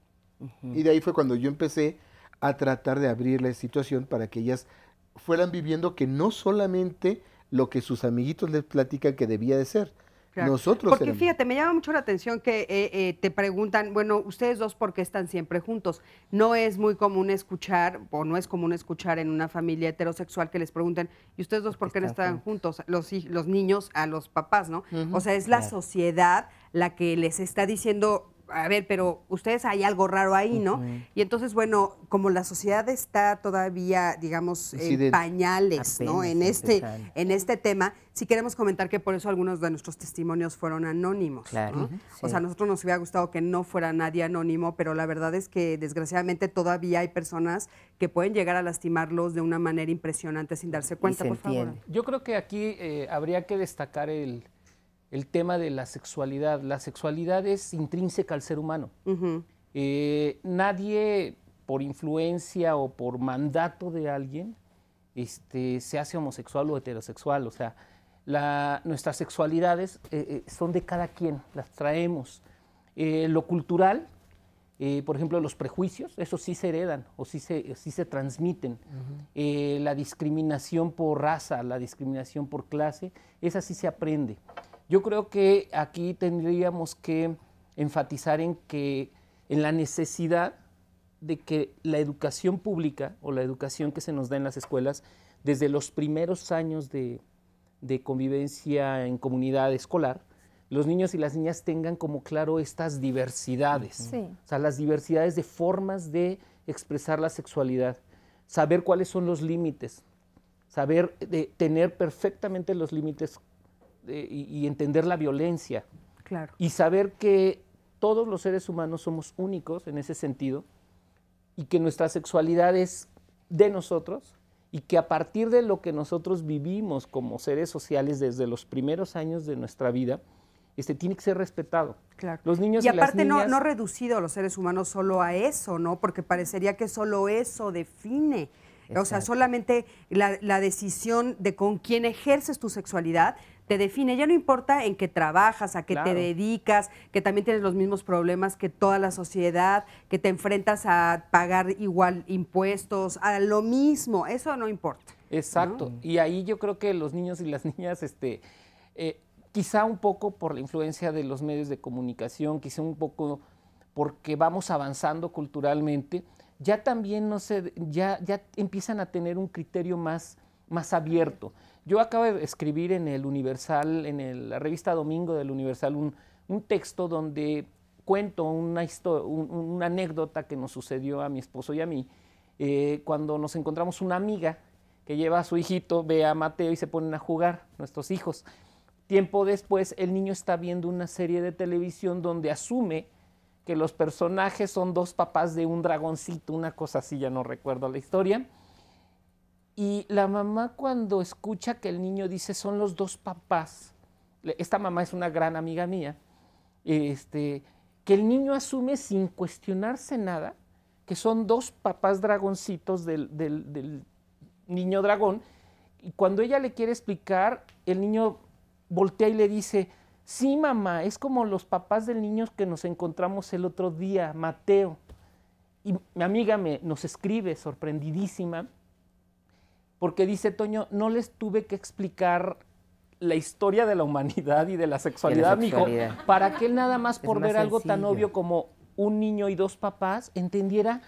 Speaker 11: Y de ahí fue cuando yo empecé a tratar de abrir la situación para que ellas fueran viviendo que no solamente lo que sus amiguitos les platican que debía de ser. Claro. Nosotros
Speaker 2: porque fíjate, me llama mucho la atención que te preguntan, bueno, ustedes dos, ¿por qué están siempre juntos? No es muy común escuchar, o no es común escuchar en una familia heterosexual que les pregunten, ¿y ustedes dos por qué no están juntos? Los niños a los papás, ¿no? O sea, es la sociedad la que les está diciendo, a ver, pero ustedes hay algo raro ahí, ¿no? Y entonces, bueno, como la sociedad está todavía, digamos, en pañales, ¿no? En este tema, sí queremos comentar que por eso algunos de nuestros testimonios fueron anónimos, ¿no? O sea, a nosotros nos hubiera gustado que no fuera nadie anónimo, pero la verdad es que desgraciadamente todavía hay personas que pueden llegar a lastimarlos de una manera impresionante sin darse cuenta, por favor.
Speaker 10: Yo creo que aquí habría que destacar el tema de la sexualidad. La sexualidad es intrínseca al ser humano. Nadie, por influencia o por mandato de alguien, se hace homosexual o heterosexual. O sea, nuestras sexualidades son de cada quien, las traemos. Lo cultural Por ejemplo, los prejuicios, eso sí se heredan o sí se transmiten. La discriminación por raza, la discriminación por clase, esa sí se aprende. Yo creo que aquí tendríamos que enfatizar en la necesidad de que la educación pública o la educación que se nos da en las escuelas, desde los primeros años de convivencia en comunidad escolar, los niños y las niñas tengan como claro estas diversidades,
Speaker 12: Sí.
Speaker 10: o sea, las diversidades de formas de expresar la sexualidad, saber cuáles son los límites, saber tener perfectamente los límites y entender la violencia.
Speaker 2: Claro.
Speaker 10: Y saber que todos los seres humanos somos únicos en ese sentido y que nuestra sexualidad es de nosotros y que a partir de lo que nosotros vivimos como seres sociales desde los primeros años de nuestra vida, tiene que ser respetado.
Speaker 2: Claro.
Speaker 10: Los niños
Speaker 2: y
Speaker 10: y las
Speaker 2: aparte
Speaker 10: niñas,
Speaker 2: no reducido a los seres humanos solo a eso, ¿no? Porque parecería que solo eso define. O sea, solamente la decisión de con quién ejerces tu sexualidad te define. Ya no importa en qué trabajas, a qué te dedicas, que también tienes los mismos problemas que toda la sociedad, que te enfrentas a pagar igual impuestos, a lo mismo. Eso no importa.
Speaker 10: Exacto. ¿No? Y ahí yo creo que los niños y las niñas, quizá un poco por la influencia de los medios de comunicación, quizá un poco porque vamos avanzando culturalmente, ya también ya empiezan a tener un criterio más abierto. Yo acabo de escribir en el Universal, la revista Domingo del Universal, un texto donde cuento una anécdota que nos sucedió a mi esposo y a mí, cuando nos encontramos una amiga que lleva a su hijito, ve a Mateo y se ponen a jugar, nuestros hijos. Tiempo después, el niño está viendo una serie de televisión donde asume que los personajes son dos papás de un dragoncito, una cosa así, ya no recuerdo la historia. Y la mamá, cuando escucha que el niño dice son los dos papás, esta mamá es una gran amiga mía, que el niño asume sin cuestionarse nada que son dos papás dragoncitos del niño dragón, y cuando ella le quiere explicar, el niño voltea y le dice, sí, mamá, es como los papás del niño que nos encontramos el otro día, Mateo. Y mi amiga nos escribe sorprendidísima, porque dice, Toño, no les tuve que explicar la historia de la humanidad y de la sexualidad, mijo, para que él nada más por ver algo tan obvio como un niño y dos papás entendiera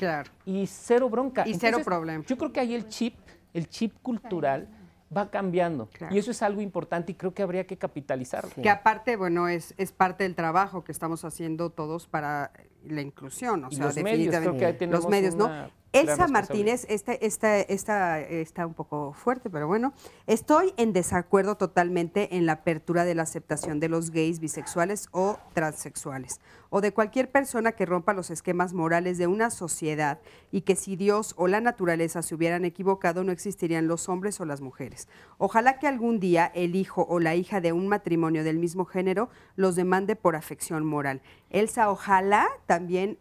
Speaker 10: y cero bronca.
Speaker 2: Y cero problema.
Speaker 10: Yo creo que ahí el chip cultural va cambiando. Y eso es algo importante y creo que habría que capitalizarlo.
Speaker 2: Que aparte, bueno, es parte del trabajo que estamos haciendo todos para la inclusión. O sea,
Speaker 10: los medios, creo que ahí tenemos
Speaker 2: los medios, ¿no? Elsa Martínez, está un poco fuerte, pero bueno. Estoy en desacuerdo totalmente en la apertura de la aceptación de los gays, bisexuales o transexuales, o de cualquier persona que rompa los esquemas morales de una sociedad, y que si Dios o la naturaleza se hubieran equivocado, no existirían los hombres o las mujeres. Ojalá que algún día el hijo o la hija de un matrimonio del mismo género los demande por afección moral. Elsa, ojalá también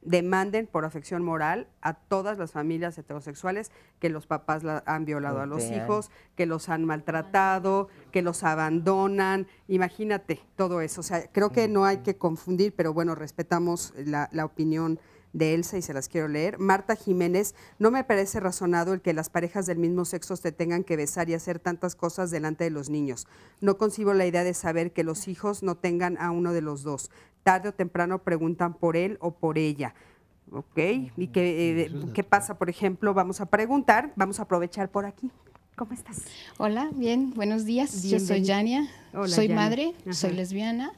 Speaker 2: demanden por afección moral a todas las familias heterosexuales que los papás han violado a los hijos, que los han maltratado, que los abandonan. Imagínate todo eso. O sea, creo que no hay que confundir, pero bueno, respetamos la opinión de Elsa y se las quiero leer. Marta Jiménez, no me parece razonado el que las parejas del mismo sexo te tengan que besar y hacer tantas cosas delante de los niños. No concibo la idea de saber que los hijos no tengan a uno de los dos. Tarde o temprano preguntan por él o por ella. ¿Ok? ¿Y qué pasa, por ejemplo? Vamos a preguntar, vamos a aprovechar por aquí. ¿Cómo estás?
Speaker 21: Hola, bien, buenos días.
Speaker 2: Bien,
Speaker 21: yo soy Yania, soy
Speaker 2: Yania.
Speaker 21: madre, soy lesbiana.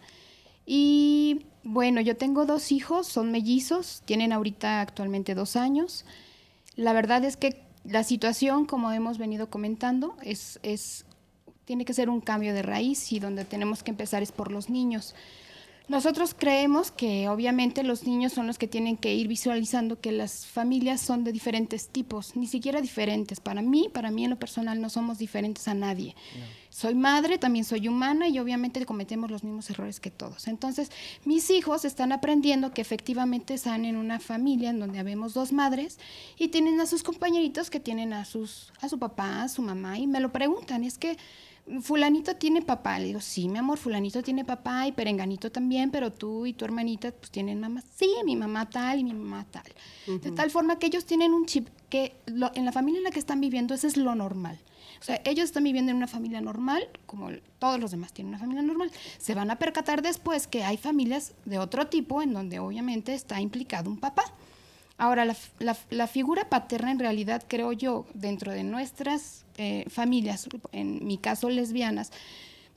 Speaker 21: Y bueno, yo tengo 2 hijos, son mellizos, tienen ahorita actualmente 2 años. La verdad es que la situación, como hemos venido comentando, tiene que ser un cambio de raíz, y donde tenemos que empezar es por los niños. Nosotros creemos que obviamente los niños son los que tienen que ir visualizando que las familias son de diferentes tipos, ni siquiera diferentes. Para mí en lo personal no somos diferentes a nadie. No. soy madre, también soy humana y obviamente cometemos los mismos errores que todos. Entonces, mis hijos están aprendiendo que efectivamente están en una familia en donde habemos dos madres y tienen a sus compañeritos que tienen a su papá, a su mamá, y me lo preguntan, es que fulanito tiene papá. Le digo, sí, mi amor, fulanito tiene papá y perenganito también, pero tú y tu hermanita pues tienen mamá. Sí, mi mamá tal y mi mamá tal. De tal forma que ellos tienen un chip que en la familia en la que están viviendo, eso es lo normal. O sea, ellos están viviendo en una familia normal, como todos los demás tienen una familia normal. Se van a percatar después que hay familias de otro tipo en donde obviamente está implicado un papá. Ahora, la figura paterna en realidad, creo yo, dentro de nuestras familias, en mi caso lesbianas,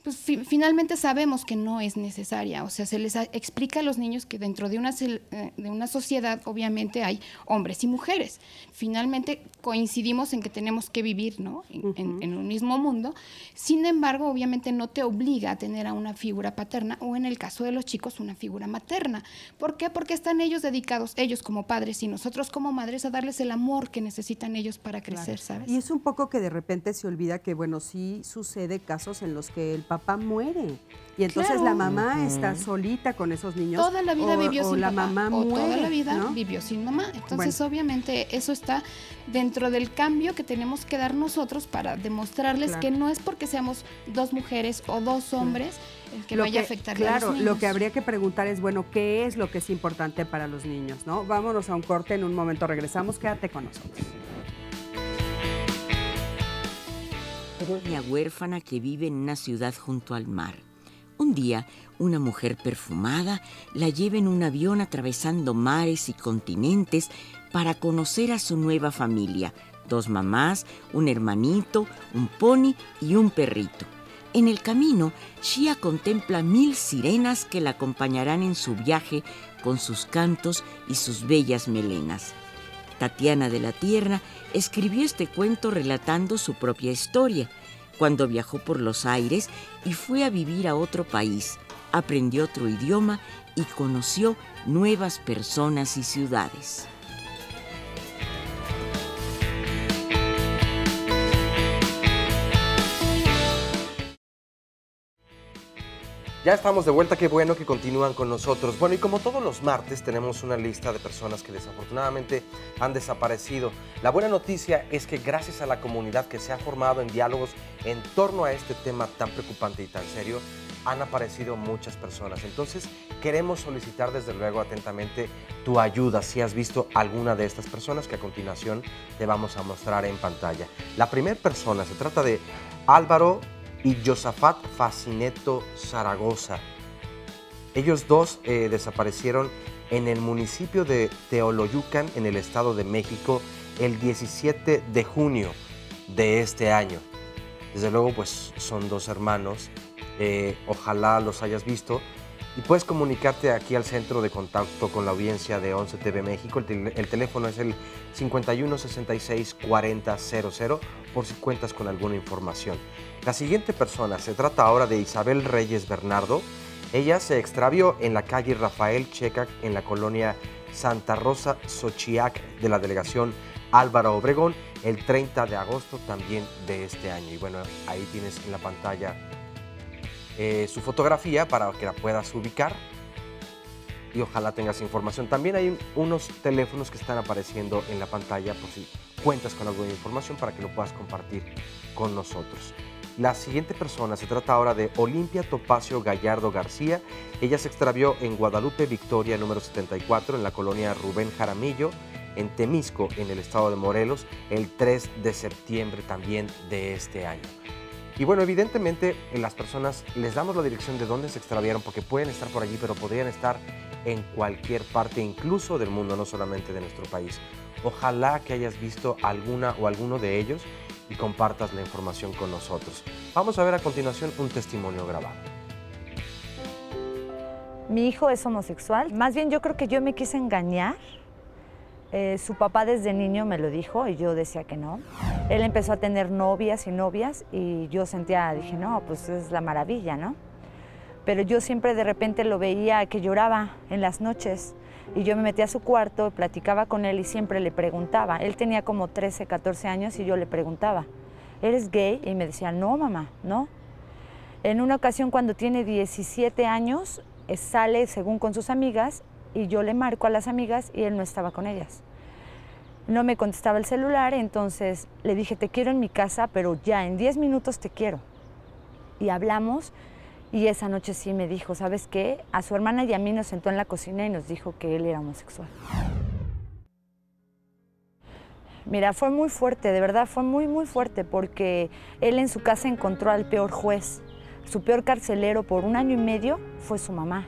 Speaker 21: pues finalmente sabemos que no es necesaria. O sea, se les explica a los niños que dentro de una sociedad obviamente hay hombres y mujeres. Finalmente coincidimos en que tenemos que vivir, ¿no? en un mismo mundo. Sin embargo, obviamente no te obliga a tener a una figura paterna o en el caso de los chicos una figura materna. ¿Por qué? Porque están ellos dedicados, ellos como padres y nosotros como madres, a darles el amor que necesitan ellos para crecer, ¿sabes?
Speaker 2: Y es un poco que de repente se olvida que, bueno, sí sucede casos en los que el papá muere y entonces la mamá está solita con esos niños.
Speaker 21: Toda la vida vivió sin
Speaker 2: la
Speaker 21: papá,
Speaker 2: mamá
Speaker 21: o
Speaker 2: muere,
Speaker 21: toda la vida
Speaker 2: ¿no?
Speaker 21: vivió sin mamá. Entonces, obviamente, eso está dentro del cambio que tenemos que dar nosotros para demostrarles que no es porque seamos dos mujeres o dos hombres el que vaya a afectarle a los niños.
Speaker 2: Lo que habría que preguntar es, bueno, ¿qué es lo que es importante para los niños, no? Vámonos a un corte, en un momento regresamos, quédate con nosotros.
Speaker 17: Niña huérfana que vive en una ciudad junto al mar. Un día, una mujer perfumada la lleva en un avión atravesando mares y continentes para conocer a su nueva familia. 2 mamás, un hermanito, un pony y un perrito. En el camino, Shia contempla 1000 sirenas que la acompañarán en su viaje con sus cantos y sus bellas melenas. Tatiana de la Tierra escribió este cuento relatando su propia historia, cuando viajó por los aires y fue a vivir a otro país, aprendió otro idioma y conoció nuevas personas y ciudades.
Speaker 13: Ya estamos de vuelta, qué bueno que continúan con nosotros. Bueno, y como todos los martes tenemos una lista de personas que desafortunadamente han desaparecido. La buena noticia es que gracias a la comunidad que se ha formado en diálogos en torno a este tema tan preocupante y tan serio, han aparecido muchas personas. Entonces, queremos solicitar desde luego atentamente tu ayuda si has visto alguna de estas personas que a continuación te vamos a mostrar en pantalla. La primera persona se trata de Álvaro y Josafat Facineto Zaragoza. Ellos dos desaparecieron en el municipio de Teoloyucan, en el Estado de México, el 17 de junio de este año. Desde luego, pues son 2 hermanos. Ojalá los hayas visto. Y puedes comunicarte aquí al centro de contacto con la audiencia de 11 TV México. El teléfono es el 51 66 40 00 por si cuentas con alguna información. La siguiente persona se trata ahora de Isabel Reyes Bernardo. Ella se extravió en la calle Rafael Checac en la colonia Santa Rosa Xochiac de la delegación Álvaro Obregón el 30 de agosto también de este año. Y bueno, ahí tienes en la pantalla su fotografía para que la puedas ubicar y ojalá tengas información. También hay unos teléfonos que están apareciendo en la pantalla por si cuentas con alguna información para que lo puedas compartir con nosotros. La siguiente persona se trata ahora de Olimpia Topacio Gallardo García. Ella se extravió en Guadalupe Victoria número 74 en la colonia Rubén Jaramillo en Temisco, en el estado de Morelos, el 3 de septiembre también de este año. Y bueno, evidentemente las personas les damos la dirección de dónde se extraviaron porque pueden estar por allí, pero podrían estar en cualquier parte, incluso del mundo, no solamente de nuestro país. Ojalá que hayas visto alguna o alguno de ellos y compartas la información con nosotros. Vamos a ver a continuación un testimonio grabado.
Speaker 3: Mi hijo es homosexual. Más bien yo creo que yo me quise engañar. Su papá desde niño me lo dijo y yo decía que no. Él empezó a tener novias y yo dije, no, pues es la maravilla, ¿no? Pero yo siempre de repente lo veía que lloraba en las noches y yo me metía a su cuarto, platicaba con él y siempre le preguntaba. Él tenía como 13, 14 años y yo le preguntaba, ¿eres gay? Y me decía, no, mamá, no. En una ocasión, cuando tiene 17 años, sale según con sus amigas y yo le marco a las amigas y él no estaba con ellas. No me contestaba el celular, entonces le dije, te quiero en mi casa, pero ya en 10 minutos te quiero. Y hablamos y esa noche sí me dijo, ¿sabes qué? A su hermana y a mí nos sentó en la cocina y nos dijo que él era homosexual. Mira, fue muy fuerte, de verdad, fue muy, muy fuerte, porque él en su casa encontró al peor juez. Su peor carcelero por 1 año y medio fue su mamá,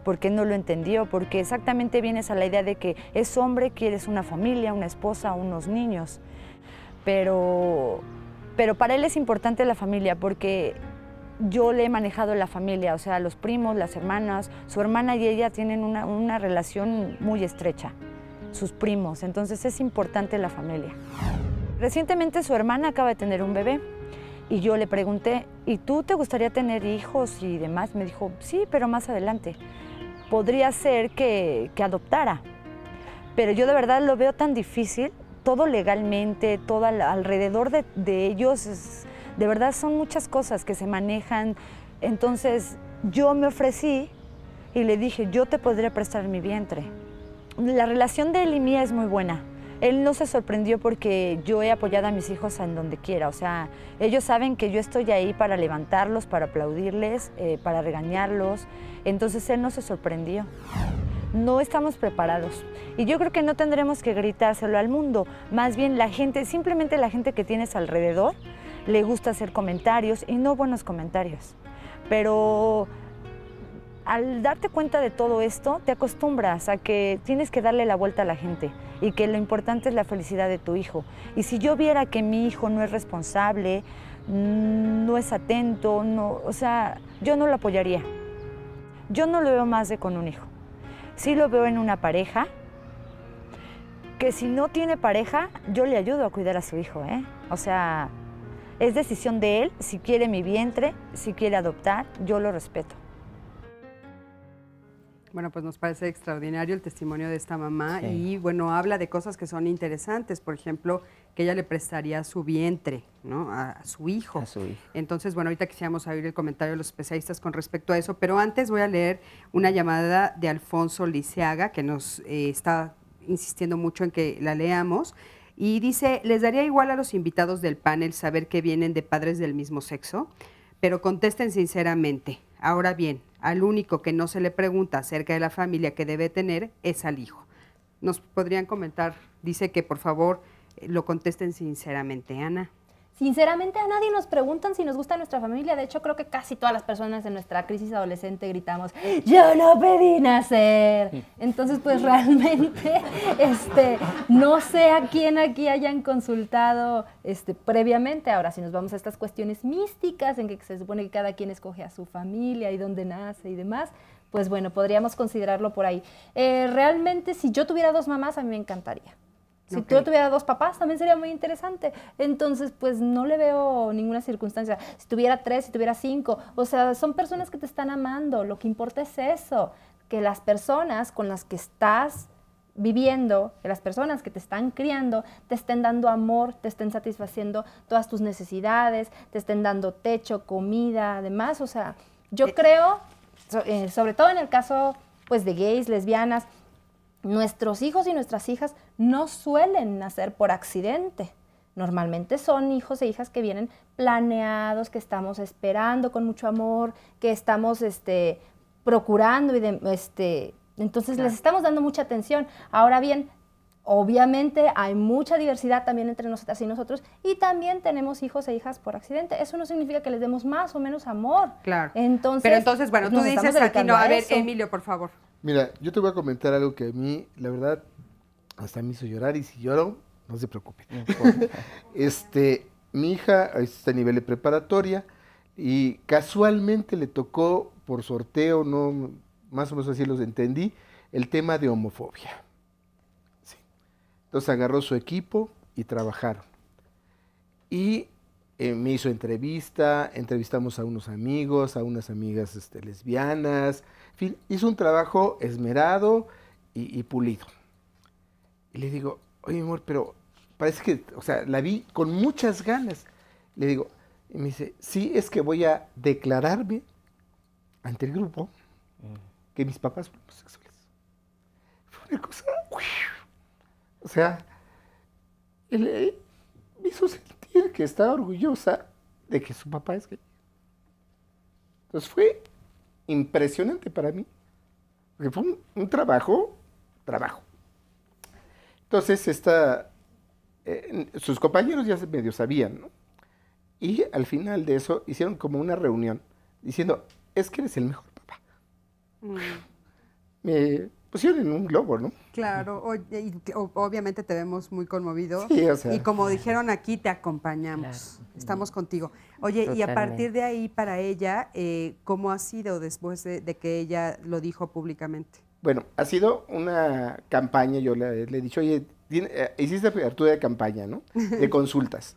Speaker 3: porque no lo entendió, porque exactamente vienes a la idea de que es hombre, quieres una familia, una esposa, unos niños. Pero para él es importante la familia, porque yo le he manejado la familia, o sea, los primos, las hermanas, su hermana y ella tienen una relación muy estrecha, sus primos, entonces es importante la familia. Recientemente su hermana acaba de tener un bebé y yo le pregunté, ¿y tú te gustaría tener hijos y demás? Me dijo, sí, pero más adelante. Podría ser que adoptara, pero yo de verdad lo veo tan difícil, todo legalmente, todo alrededor de ellos, de verdad son muchas cosas que se manejan. Entonces yo me ofrecí y le dije, yo te podría prestar mi vientre. La relación de él y mía es muy buena. Él no se sorprendió porque yo he apoyado a mis hijos en donde quiera. O sea, ellos saben que yo estoy ahí para levantarlos, para aplaudirles, para regañarlos. Entonces él no se sorprendió. No estamos preparados. Y yo creo que no tendremos que gritárselo al mundo. Más bien la gente, simplemente la gente que tienes alrededor, le gusta hacer comentarios y no buenos comentarios. Pero al darte cuenta de todo esto, te acostumbras a que tienes que darle la vuelta a la gente y que lo importante es la felicidad de tu hijo. Y si yo viera que mi hijo no es responsable, no es atento, o sea, yo no lo apoyaría. Yo no lo veo más de con un hijo. Sí lo veo en una pareja, que si no tiene pareja, yo le ayudo a cuidar a su hijo, ¿eh? O sea, es decisión de él, si quiere mi vientre, si quiere adoptar, yo lo respeto.
Speaker 2: Bueno, pues nos parece extraordinario el testimonio de esta mamá y, bueno, habla de cosas que son interesantes. Por ejemplo, que ella le prestaría su vientre, ¿no? A su hijo. A su hijo. Entonces, bueno, ahorita quisiéramos oír el comentario de los especialistas con respecto a eso, pero antes voy a leer una llamada de Alfonso Liceaga, que nos está insistiendo mucho en que la leamos, y dice, ¿les daría igual a los invitados del panel saber que vienen de padres del mismo sexo? Pero contesten sinceramente. Ahora bien, al único que no se le pregunta acerca de la familia que debe tener es al hijo. ¿Nos podrían comentar? Dice que por favor lo contesten sinceramente. Ana.
Speaker 12: Sinceramente a nadie nos preguntan si nos gusta nuestra familia. De hecho, creo que casi todas las personas en nuestra crisis adolescente gritamos, ¡yo no pedí nacer! Entonces, pues realmente no sé a quién aquí hayan consultado previamente. Ahora, si nos vamos a estas cuestiones místicas en que se supone que cada quien escoge a su familia y dónde nace y demás, pues bueno, podríamos considerarlo por ahí. Realmente, si yo tuviera 2 mamás, a mí me encantaría. Si yo tuviera 2 papás, también sería muy interesante. Entonces, pues no le veo ninguna circunstancia. Si tuviera 3, si tuviera 5, o sea, son personas que te están amando. Lo que importa es eso, que las personas con las que estás viviendo, que las personas que te están criando, te estén dando amor, te estén satisfaciendo todas tus necesidades, te estén dando techo, comida, además. O sea, yo creo, sobre todo en el caso pues de gays, lesbianas, nuestros hijos y nuestras hijas no suelen nacer por accidente. Normalmente son hijos e hijas que vienen planeados, que estamos esperando con mucho amor, que estamos procurando entonces les estamos dando mucha atención. Ahora bien, obviamente hay mucha diversidad también entre nosotras y nosotros y también tenemos hijos e hijas por accidente. Eso no significa que les demos más o menos amor.
Speaker 2: Claro.
Speaker 12: Entonces,
Speaker 2: pero entonces, bueno, tú dices aquí no. A ver, Emilio, por favor.
Speaker 4: Mira, yo te voy a comentar algo que a mí, la verdad, hasta me hizo llorar, y si lloro, no se preocupen. Mi hija está a nivel de preparatoria y casualmente le tocó por sorteo, no, más o menos así los entendí, el tema de homofobia. Sí. Entonces agarró su equipo y trabajaron. Y me hizo entrevistamos a unos amigos, a unas amigas lesbianas, en fin, hizo un trabajo esmerado y pulido. Y le digo, oye amor, pero parece que, o sea, la vi con muchas ganas. Le digo, Y me dice, sí, es que voy a declararme ante el grupo que mis papás son homosexuales. Fue una cosa, o sea, me hizo sentir que estaba orgullosa de que su papá es gay. Entonces fue impresionante para mí, porque fue un trabajo. Entonces sus compañeros ya medio sabían, ¿no? Y al final de eso hicieron como una reunión diciendo, es que eres el mejor papá. Me pusieron en un globo, ¿no?
Speaker 2: Claro, obviamente te vemos muy conmovido.
Speaker 4: Sí, o sea.
Speaker 2: Y como dijeron aquí, te acompañamos. Claro. Estamos contigo. Oye, totalmente. Y a partir de ahí, para ella, ¿cómo ha sido después de que ella lo dijo públicamente?
Speaker 4: Bueno, ha sido una campaña, yo le he dicho, oye, hiciste apertura de campaña, ¿no? De consultas.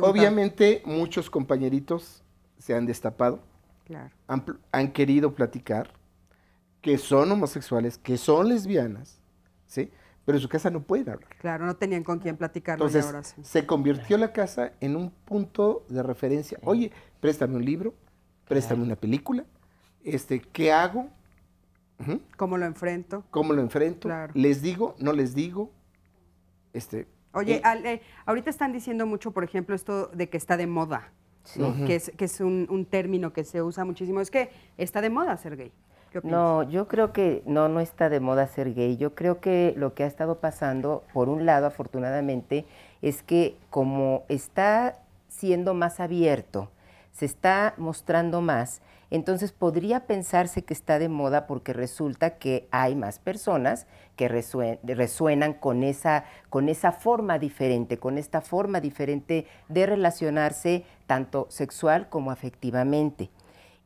Speaker 4: Obviamente muchos compañeritos se han destapado,
Speaker 2: claro.
Speaker 4: han querido platicar, que son homosexuales, que son lesbianas, ¿sí? Pero en su casa no pueden hablar.
Speaker 2: Claro, no tenían con quién platicarlo.
Speaker 4: Entonces,
Speaker 2: y ahora sí.
Speaker 4: Se convirtió la casa en un punto de referencia. Oye, préstame un libro, préstame una película, ¿qué hago?
Speaker 2: ¿Cómo lo enfrento?
Speaker 4: ¿Cómo lo enfrento?
Speaker 2: Claro.
Speaker 4: ¿Les digo? ¿No les digo?
Speaker 2: Oye, ahorita están diciendo mucho, por ejemplo, esto de que está de moda, sí. ¿No? Que es un término que se usa muchísimo. Es que está de moda ser gay. ¿Qué opinas?
Speaker 9: No, yo creo que no está de moda ser gay. Yo creo que lo que ha estado pasando, por un lado, afortunadamente, es que como está siendo más abierto, se está mostrando más, entonces podría pensarse que está de moda porque resulta que hay más personas que resuenan con esa forma diferente, con esta forma diferente de relacionarse tanto sexual como afectivamente.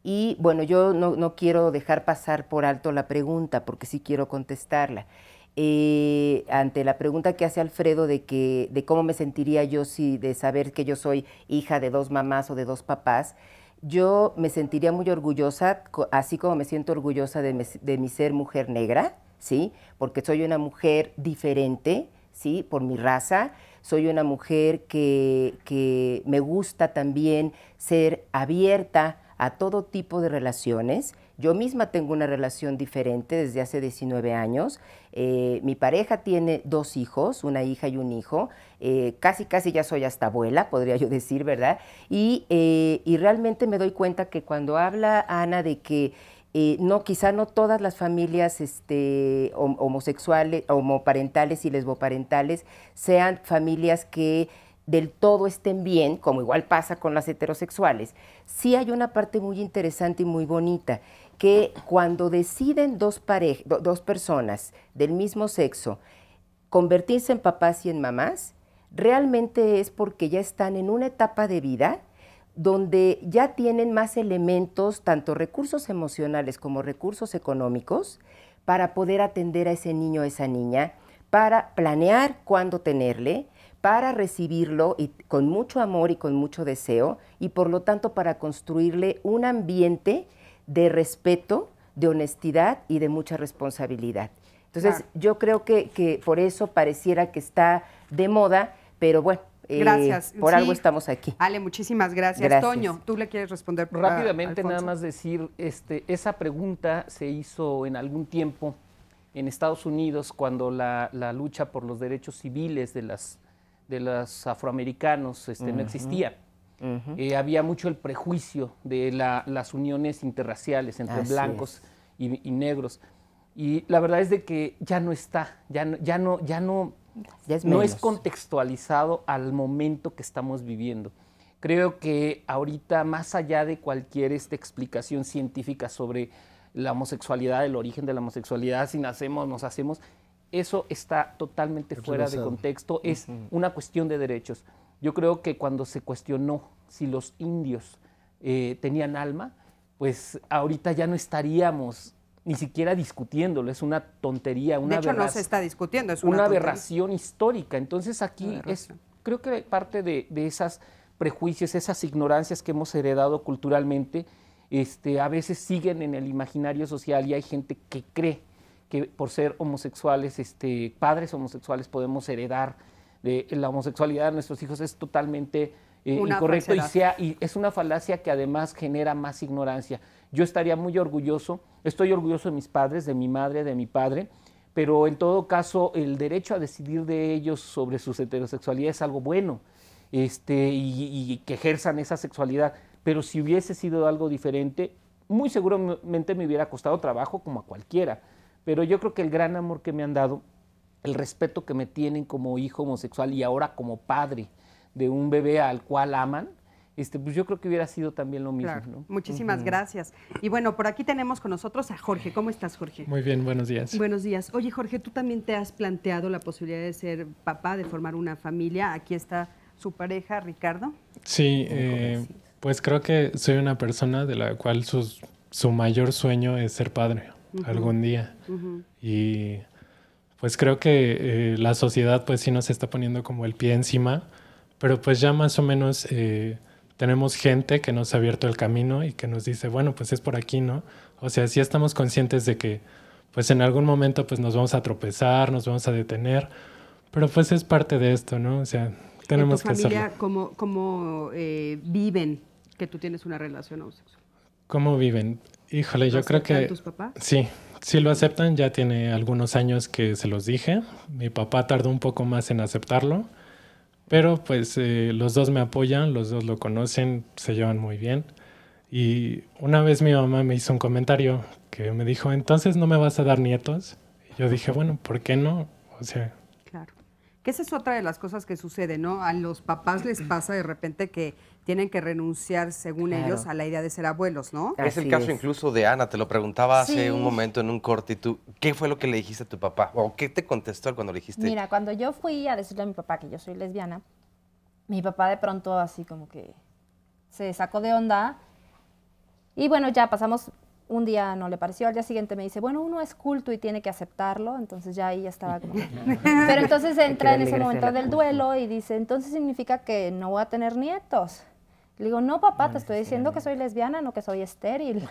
Speaker 9: Y bueno, yo no quiero dejar pasar por alto la pregunta porque sí quiero contestarla. Ante la pregunta que hace Alfredo de cómo me sentiría yo de saber que yo soy hija de 2 mamás o de 2 papás, yo me sentiría muy orgullosa, así como me siento orgullosa de mi ser mujer negra, ¿sí? Porque soy una mujer diferente, ¿sí? Por mi raza, soy una mujer que me gusta también ser abierta a todo tipo de relaciones. Yo misma tengo una relación diferente desde hace 19 años. Mi pareja tiene 2 hijos, una hija y un hijo. Casi ya soy hasta abuela, podría yo decir, ¿verdad? Y realmente me doy cuenta que cuando habla Ana de que quizá no todas las familias homosexuales, homoparentales y lesboparentales sean familias que del todo estén bien, como igual pasa con las heterosexuales. Sí hay una parte muy interesante y muy bonita, que cuando deciden dos personas del mismo sexo convertirse en papás y en mamás, realmente es porque ya están en una etapa de vida donde ya tienen más elementos, tanto recursos emocionales como recursos económicos, para poder atender a ese niño o esa niña, para planear cuándo tenerle, para recibirlo y con mucho amor y con mucho deseo, y por lo tanto para construirle un ambiente de respeto, de honestidad y de mucha responsabilidad. Entonces, claro, yo creo que por eso pareciera que está de moda, pero bueno,
Speaker 2: gracias.
Speaker 9: Por algo estamos aquí.
Speaker 2: Ale, muchísimas gracias. Toño, ¿tú le quieres responder?
Speaker 10: Rápidamente, nada más decir, esa pregunta se hizo en algún tiempo en Estados Unidos cuando la lucha por los derechos civiles de los afroamericanos no existía. Había mucho el prejuicio de las uniones interraciales entre blancos y negros. Y la verdad es de que ya no está, ya no es contextualizado al momento que estamos viviendo. Creo que ahorita, más allá de cualquier explicación científica sobre la homosexualidad, el origen de la homosexualidad, si nacemos, nos hacemos, eso está totalmente fuera de contexto, es una cuestión de derechos. Yo creo que cuando se cuestionó si los indios tenían alma, pues ahorita ya no estaríamos ni siquiera discutiéndolo, es una tontería, una
Speaker 2: aberración. De hecho, no se está discutiendo, es
Speaker 10: una aberración histórica. Entonces aquí creo que parte de esos prejuicios, esas ignorancias que hemos heredado culturalmente, a veces siguen en el imaginario social y hay gente que cree que por ser homosexuales, padres homosexuales, podemos heredar de la homosexualidad de nuestros hijos. Es totalmente incorrecto
Speaker 2: falsedad.
Speaker 10: y es una falacia que además genera más ignorancia. Yo estaría muy orgulloso, estoy orgulloso de mis padres, de mi madre, de mi padre, pero en todo caso el derecho a decidir de ellos sobre su heterosexualidad es algo bueno, y que ejerzan esa sexualidad, pero si hubiese sido algo diferente, muy seguramente me hubiera costado trabajo como a cualquiera, pero yo creo que el gran amor que me han dado, el respeto que me tienen como hijo homosexual y ahora como padre de un bebé al cual aman, pues yo creo que hubiera sido también lo mismo.
Speaker 2: Claro.
Speaker 10: ¿no?
Speaker 2: Muchísimas gracias. Y bueno, por aquí tenemos con nosotros a Jorge. ¿Cómo estás, Jorge?
Speaker 5: Muy bien, buenos días.
Speaker 2: Buenos días. Oye, Jorge, tú también te has planteado la posibilidad de ser papá, de formar una familia. Aquí está su pareja, Ricardo.
Speaker 5: Sí, pues creo que soy una persona de la cual su mayor sueño es ser padre algún día. Y pues creo que la sociedad pues sí nos está poniendo como el pie encima, pero pues ya más o menos tenemos gente que nos ha abierto el camino y que nos dice, bueno, pues es por aquí, ¿no? O sea, sí estamos conscientes de que pues en algún momento pues nos vamos a tropezar, nos vamos a detener, pero pues es parte de esto, ¿no? O sea, tenemos que hacerlo.
Speaker 2: ¿En tu familia cómo viven que tú tienes una relación homosexual?
Speaker 5: ¿Cómo viven? Híjole, yo creo que...
Speaker 2: tus papás?
Speaker 5: Sí lo aceptan, ya tiene algunos años que se los dije. Mi papá tardó un poco más en aceptarlo, pero pues los dos me apoyan, los dos lo conocen, se llevan muy bien. Y una vez mi mamá me hizo un comentario que me dijo, ¿entonces no me vas a dar nietos? Y yo dije, bueno, ¿por qué no? O sea...
Speaker 2: Claro. Que esa es otra de las cosas que sucede, ¿no? A los papás les pasa de repente que tienen que renunciar, según ellos, a la idea de ser abuelos, ¿no?
Speaker 13: Es el caso incluso de Ana, te lo preguntaba hace un momento en un corte, y tú, ¿qué fue lo que le dijiste a tu papá? ¿O qué te contestó cuando le dijiste?
Speaker 12: Mira, cuando yo fui a decirle a mi papá que yo soy lesbiana, mi papá de pronto así como que se sacó de onda y bueno, ya pasamos, un día no le pareció, al día siguiente me dice, bueno, uno es culto y tiene que aceptarlo, entonces ya ahí ya estaba como... Pero entonces entra en ese momento del duelo y dice, entonces significa que no voy a tener nietos. Le digo, no, papá, te estoy diciendo que soy lesbiana, no que soy estéril.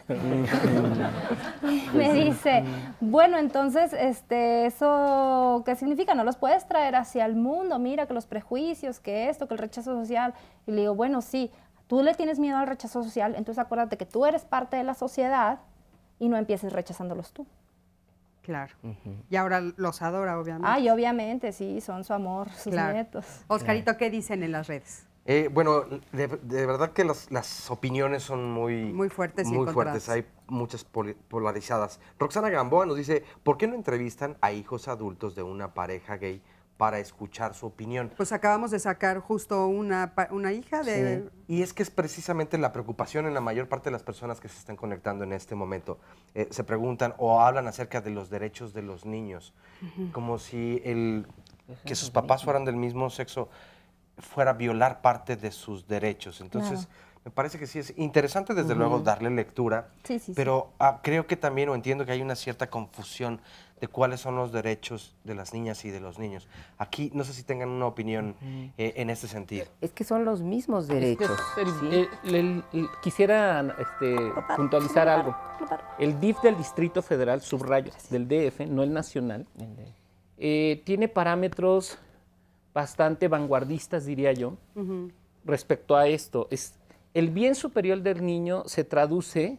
Speaker 12: Me dice, bueno, entonces, ¿eso qué significa? No los puedes traer hacia el mundo, mira, que los prejuicios, que esto, que el rechazo social. Y le digo, bueno, sí, tú le tienes miedo al rechazo social, entonces acuérdate que tú eres parte de la sociedad y no empieces rechazándolos tú.
Speaker 2: Claro. Y ahora los adora, obviamente.
Speaker 12: Ay, obviamente, sí, son su amor, sus nietos.
Speaker 2: Oscarito, ¿qué dicen en las redes?
Speaker 13: Bueno, de verdad que las opiniones son muy
Speaker 2: fuertes y
Speaker 13: muy
Speaker 2: encontradas.
Speaker 13: fuertes, hay muchas polarizadas. Roxana Gamboa nos dice, ¿por qué no entrevistan a hijos adultos de una pareja gay para escuchar su opinión?
Speaker 2: Pues acabamos de sacar justo una hija de...
Speaker 13: Sí. Y es que es precisamente la preocupación en la mayor parte de las personas que se están conectando en este momento. Se preguntan o hablan acerca de los derechos de los niños, como si que sus papás fueran del mismo sexo fuera a violar parte de sus derechos. Entonces, me parece que sí es interesante, desde luego, darle lectura, pero creo que también, o entiendo que hay una cierta confusión de cuáles son los derechos de las niñas y de los niños. Aquí, no sé si tengan una opinión en este sentido.
Speaker 9: Es que son los mismos derechos.
Speaker 10: Quisiera puntualizar algo. El DIF del Distrito Federal, subrayo, del DF, no el nacional, tiene parámetros bastante vanguardistas, diría yo, respecto a esto. El bien superior del niño se traduce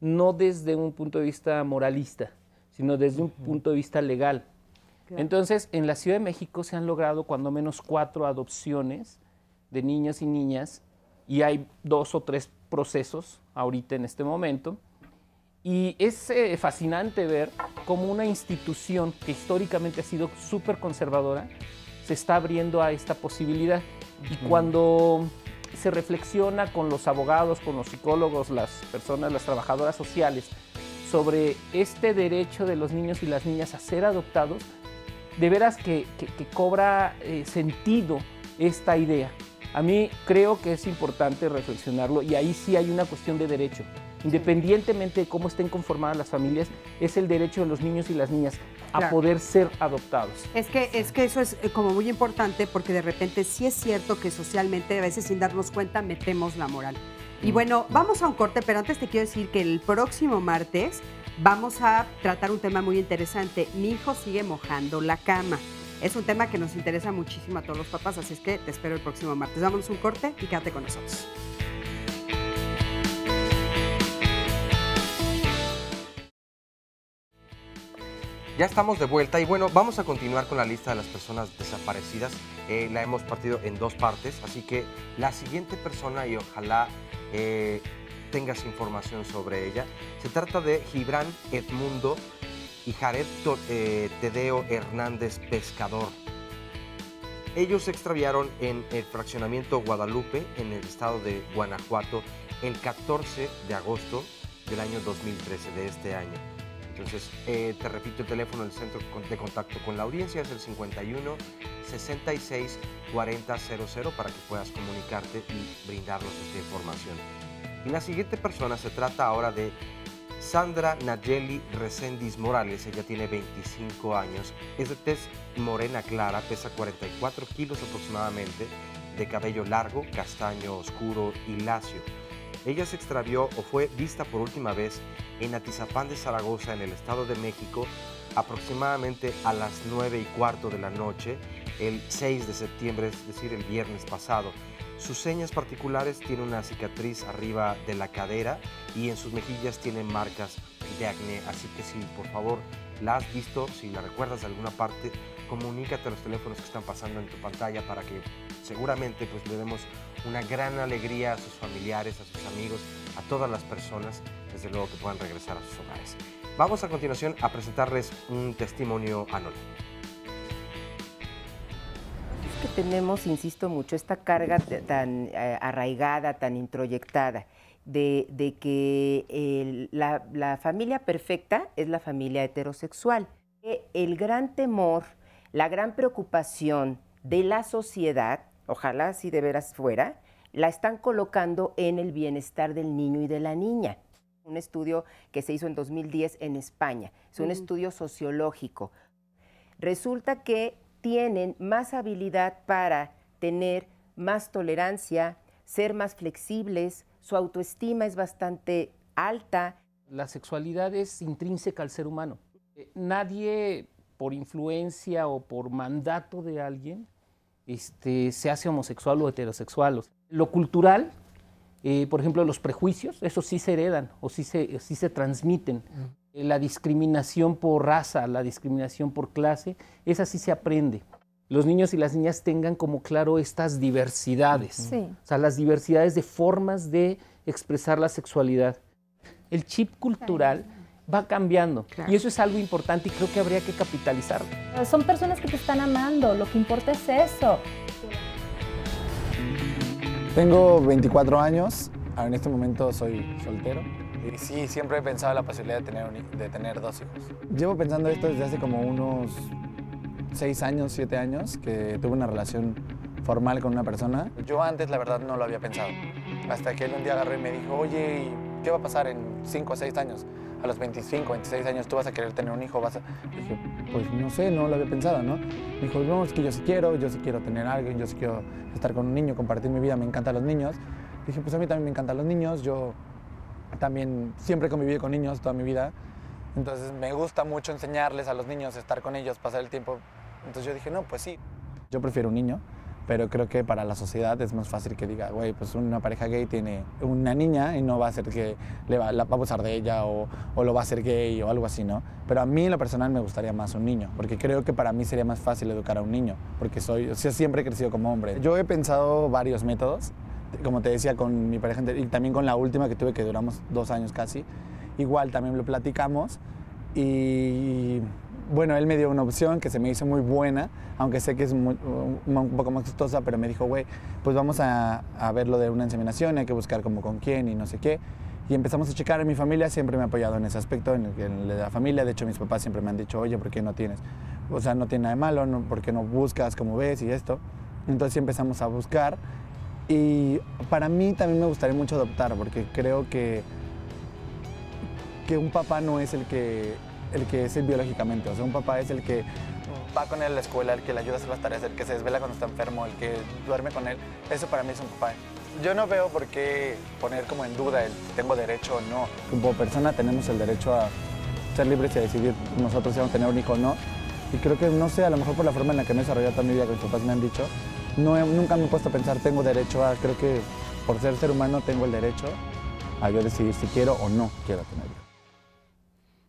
Speaker 10: no desde un punto de vista moralista, sino desde un punto de vista legal. Claro. Entonces, en la Ciudad de México se han logrado cuando menos 4 adopciones de niños y niñas, y hay 2 o 3 procesos ahorita en este momento, y es fascinante ver cómo una institución que históricamente ha sido súper conservadora se está abriendo a esta posibilidad. Y cuando se reflexiona con los abogados, con los psicólogos, las personas, las trabajadoras sociales, sobre este derecho de los niños y las niñas a ser adoptados, de veras que cobra sentido esta idea. A mí creo que es importante reflexionarlo, y ahí sí hay una cuestión de derecho. Independientemente de cómo estén conformadas las familias, es el derecho de los niños y las niñas a poder ser adoptados.
Speaker 2: Es que eso es como muy importante, porque de repente sí es cierto que socialmente, a veces sin darnos cuenta, metemos la moral. Y bueno, vamos a un corte, pero antes te quiero decir que el próximo martes vamos a tratar un tema muy interesante. Mi hijo sigue mojando la cama. Es un tema que nos interesa muchísimo a todos los papás, así es que te espero el próximo martes. Dámonos un corte y quédate con nosotros.
Speaker 13: Ya estamos de vuelta y bueno, vamos a continuar con la lista de las personas desaparecidas. La hemos partido en 2 partes, así que la siguiente persona, y ojalá tengas información sobre ella, se trata de Gibran Edmundo y Jared Tedeo Hernández Pescador. Ellos se extraviaron en el fraccionamiento Guadalupe, en el estado de Guanajuato, el 14 de agosto del año 2013, de este año. Entonces, te repito, el teléfono del centro de contacto con la audiencia es el 51 66 40 00 para que puedas comunicarte y brindarnos esta información. Y la siguiente persona se trata ahora de Sandra Nayeli Reséndiz Morales. Ella tiene 25 años, es de tez morena clara, pesa 44 kilos aproximadamente, de cabello largo, castaño oscuro y lacio. Ella se extravió o fue vista por última vez en Atizapán de Zaragoza, en el Estado de México, aproximadamente a las 9:15 de la noche, el 6 de septiembre, es decir, el viernes pasado. Sus señas particulares: tiene una cicatriz arriba de la cadera y en sus mejillas tiene marcas de acné. Así que si por favor la has visto, si la recuerdas de alguna parte, comunícate a los teléfonos que están pasando en tu pantalla para que seguramente pues le demos una gran alegría a sus familiares, a sus amigos, a todas las personas, desde luego, que puedan regresar a sus hogares. Vamos a continuación a presentarles un testimonio anónimo.
Speaker 9: Es que tenemos, insisto mucho, esta carga tan arraigada, tan introyectada, de que la familia perfecta es la familia heterosexual. El gran temor, la gran preocupación de la sociedad, ojalá así de veras fuera, la están colocando en el bienestar del niño y de la niña. Un estudio que se hizo en 2010 en España, es un estudio sociológico. Resulta que tienen más habilidad para tener más tolerancia, ser más flexibles, su autoestima es bastante alta.
Speaker 10: La sexualidad es intrínseca al ser humano. Nadie, por influencia o por mandato de alguien, se hace homosexual o heterosexual. Lo cultural, por ejemplo, los prejuicios, esos sí se heredan o sí se transmiten. La discriminación por raza, la discriminación por clase, esa sí se aprende. Los niños y las niñas tengan como claro estas diversidades,
Speaker 12: Sí.
Speaker 10: o sea, las diversidades de formas de expresar la sexualidad. El chip cultural va cambiando y eso es algo importante y creo que habría que capitalizarlo.
Speaker 12: Son personas que te están amando, lo que importa es eso.
Speaker 6: Tengo 24 años, en este momento soy soltero y sí, siempre he pensado en la posibilidad de tener 2 hijos. Llevo pensando esto desde hace como unos 6 años, 7 años, que tuve una relación formal con una persona. Yo antes, la verdad, no lo había pensado, hasta que él un día agarró y me dijo, oye, ¿y qué va a pasar en 5 o 6 años? A los 25, 26 años tú vas a querer tener un hijo, Dije, pues no sé, no lo había pensado, ¿no? Me dijo, no, es que yo sí quiero tener a alguien, yo sí quiero estar con un niño, compartir mi vida, me encantan los niños. Dije, pues a mí también me encantan los niños, yo también siempre conviví con niños toda mi vida, entonces me gusta mucho enseñarles a los niños, estar con ellos, pasar el tiempo. Entonces yo dije, no, pues sí. Yo prefiero un niño, pero creo que para la sociedad es más fácil que diga, güey, pues una pareja gay tiene una niña y no va a ser que la va a abusar de ella o lo va a hacer gay o algo así, ¿no? Pero a mí en lo personal me gustaría más un niño, porque creo que para mí sería más fácil educar a un niño, porque siempre he crecido como hombre. Yo he pensado varios métodos, como te decía, con mi pareja y también con la última que tuve, que duramos 2 años casi. Igual también lo platicamos y bueno, él me dio una opción que se me hizo muy buena, aunque sé que es un poco más costosa, pero me dijo, güey, pues vamos a ver lo de una inseminación, hay que buscar como con quién y no sé qué. Y empezamos a checar. En mi familia siempre me ha apoyado en ese aspecto, en el de la familia. De hecho, mis papás siempre me han dicho, oye, ¿por qué no tienes? O sea, no tiene nada de malo, no, ¿por qué no buscas, como ves y esto? Entonces empezamos a buscar. Y para mí también me gustaría mucho adoptar, porque creo que un papá no es el que es él biológicamente. O sea, un papá es el que va con él a la escuela, el que le ayuda a hacer las tareas, el que se desvela cuando está enfermo, el que duerme con él. Eso para mí es un papá. Yo no veo por qué poner como en duda el si tengo derecho o no. Como persona tenemos el derecho a ser libres y a decidir nosotros si vamos a tener un hijo o no. Y creo que, no sé, a lo mejor por la forma en la que me he desarrollado toda mi vida, que mis papás me han dicho, nunca me he puesto a pensar, tengo derecho a, creo que por ser humano tengo el derecho a yo decidir si quiero o no quiero tenerlo.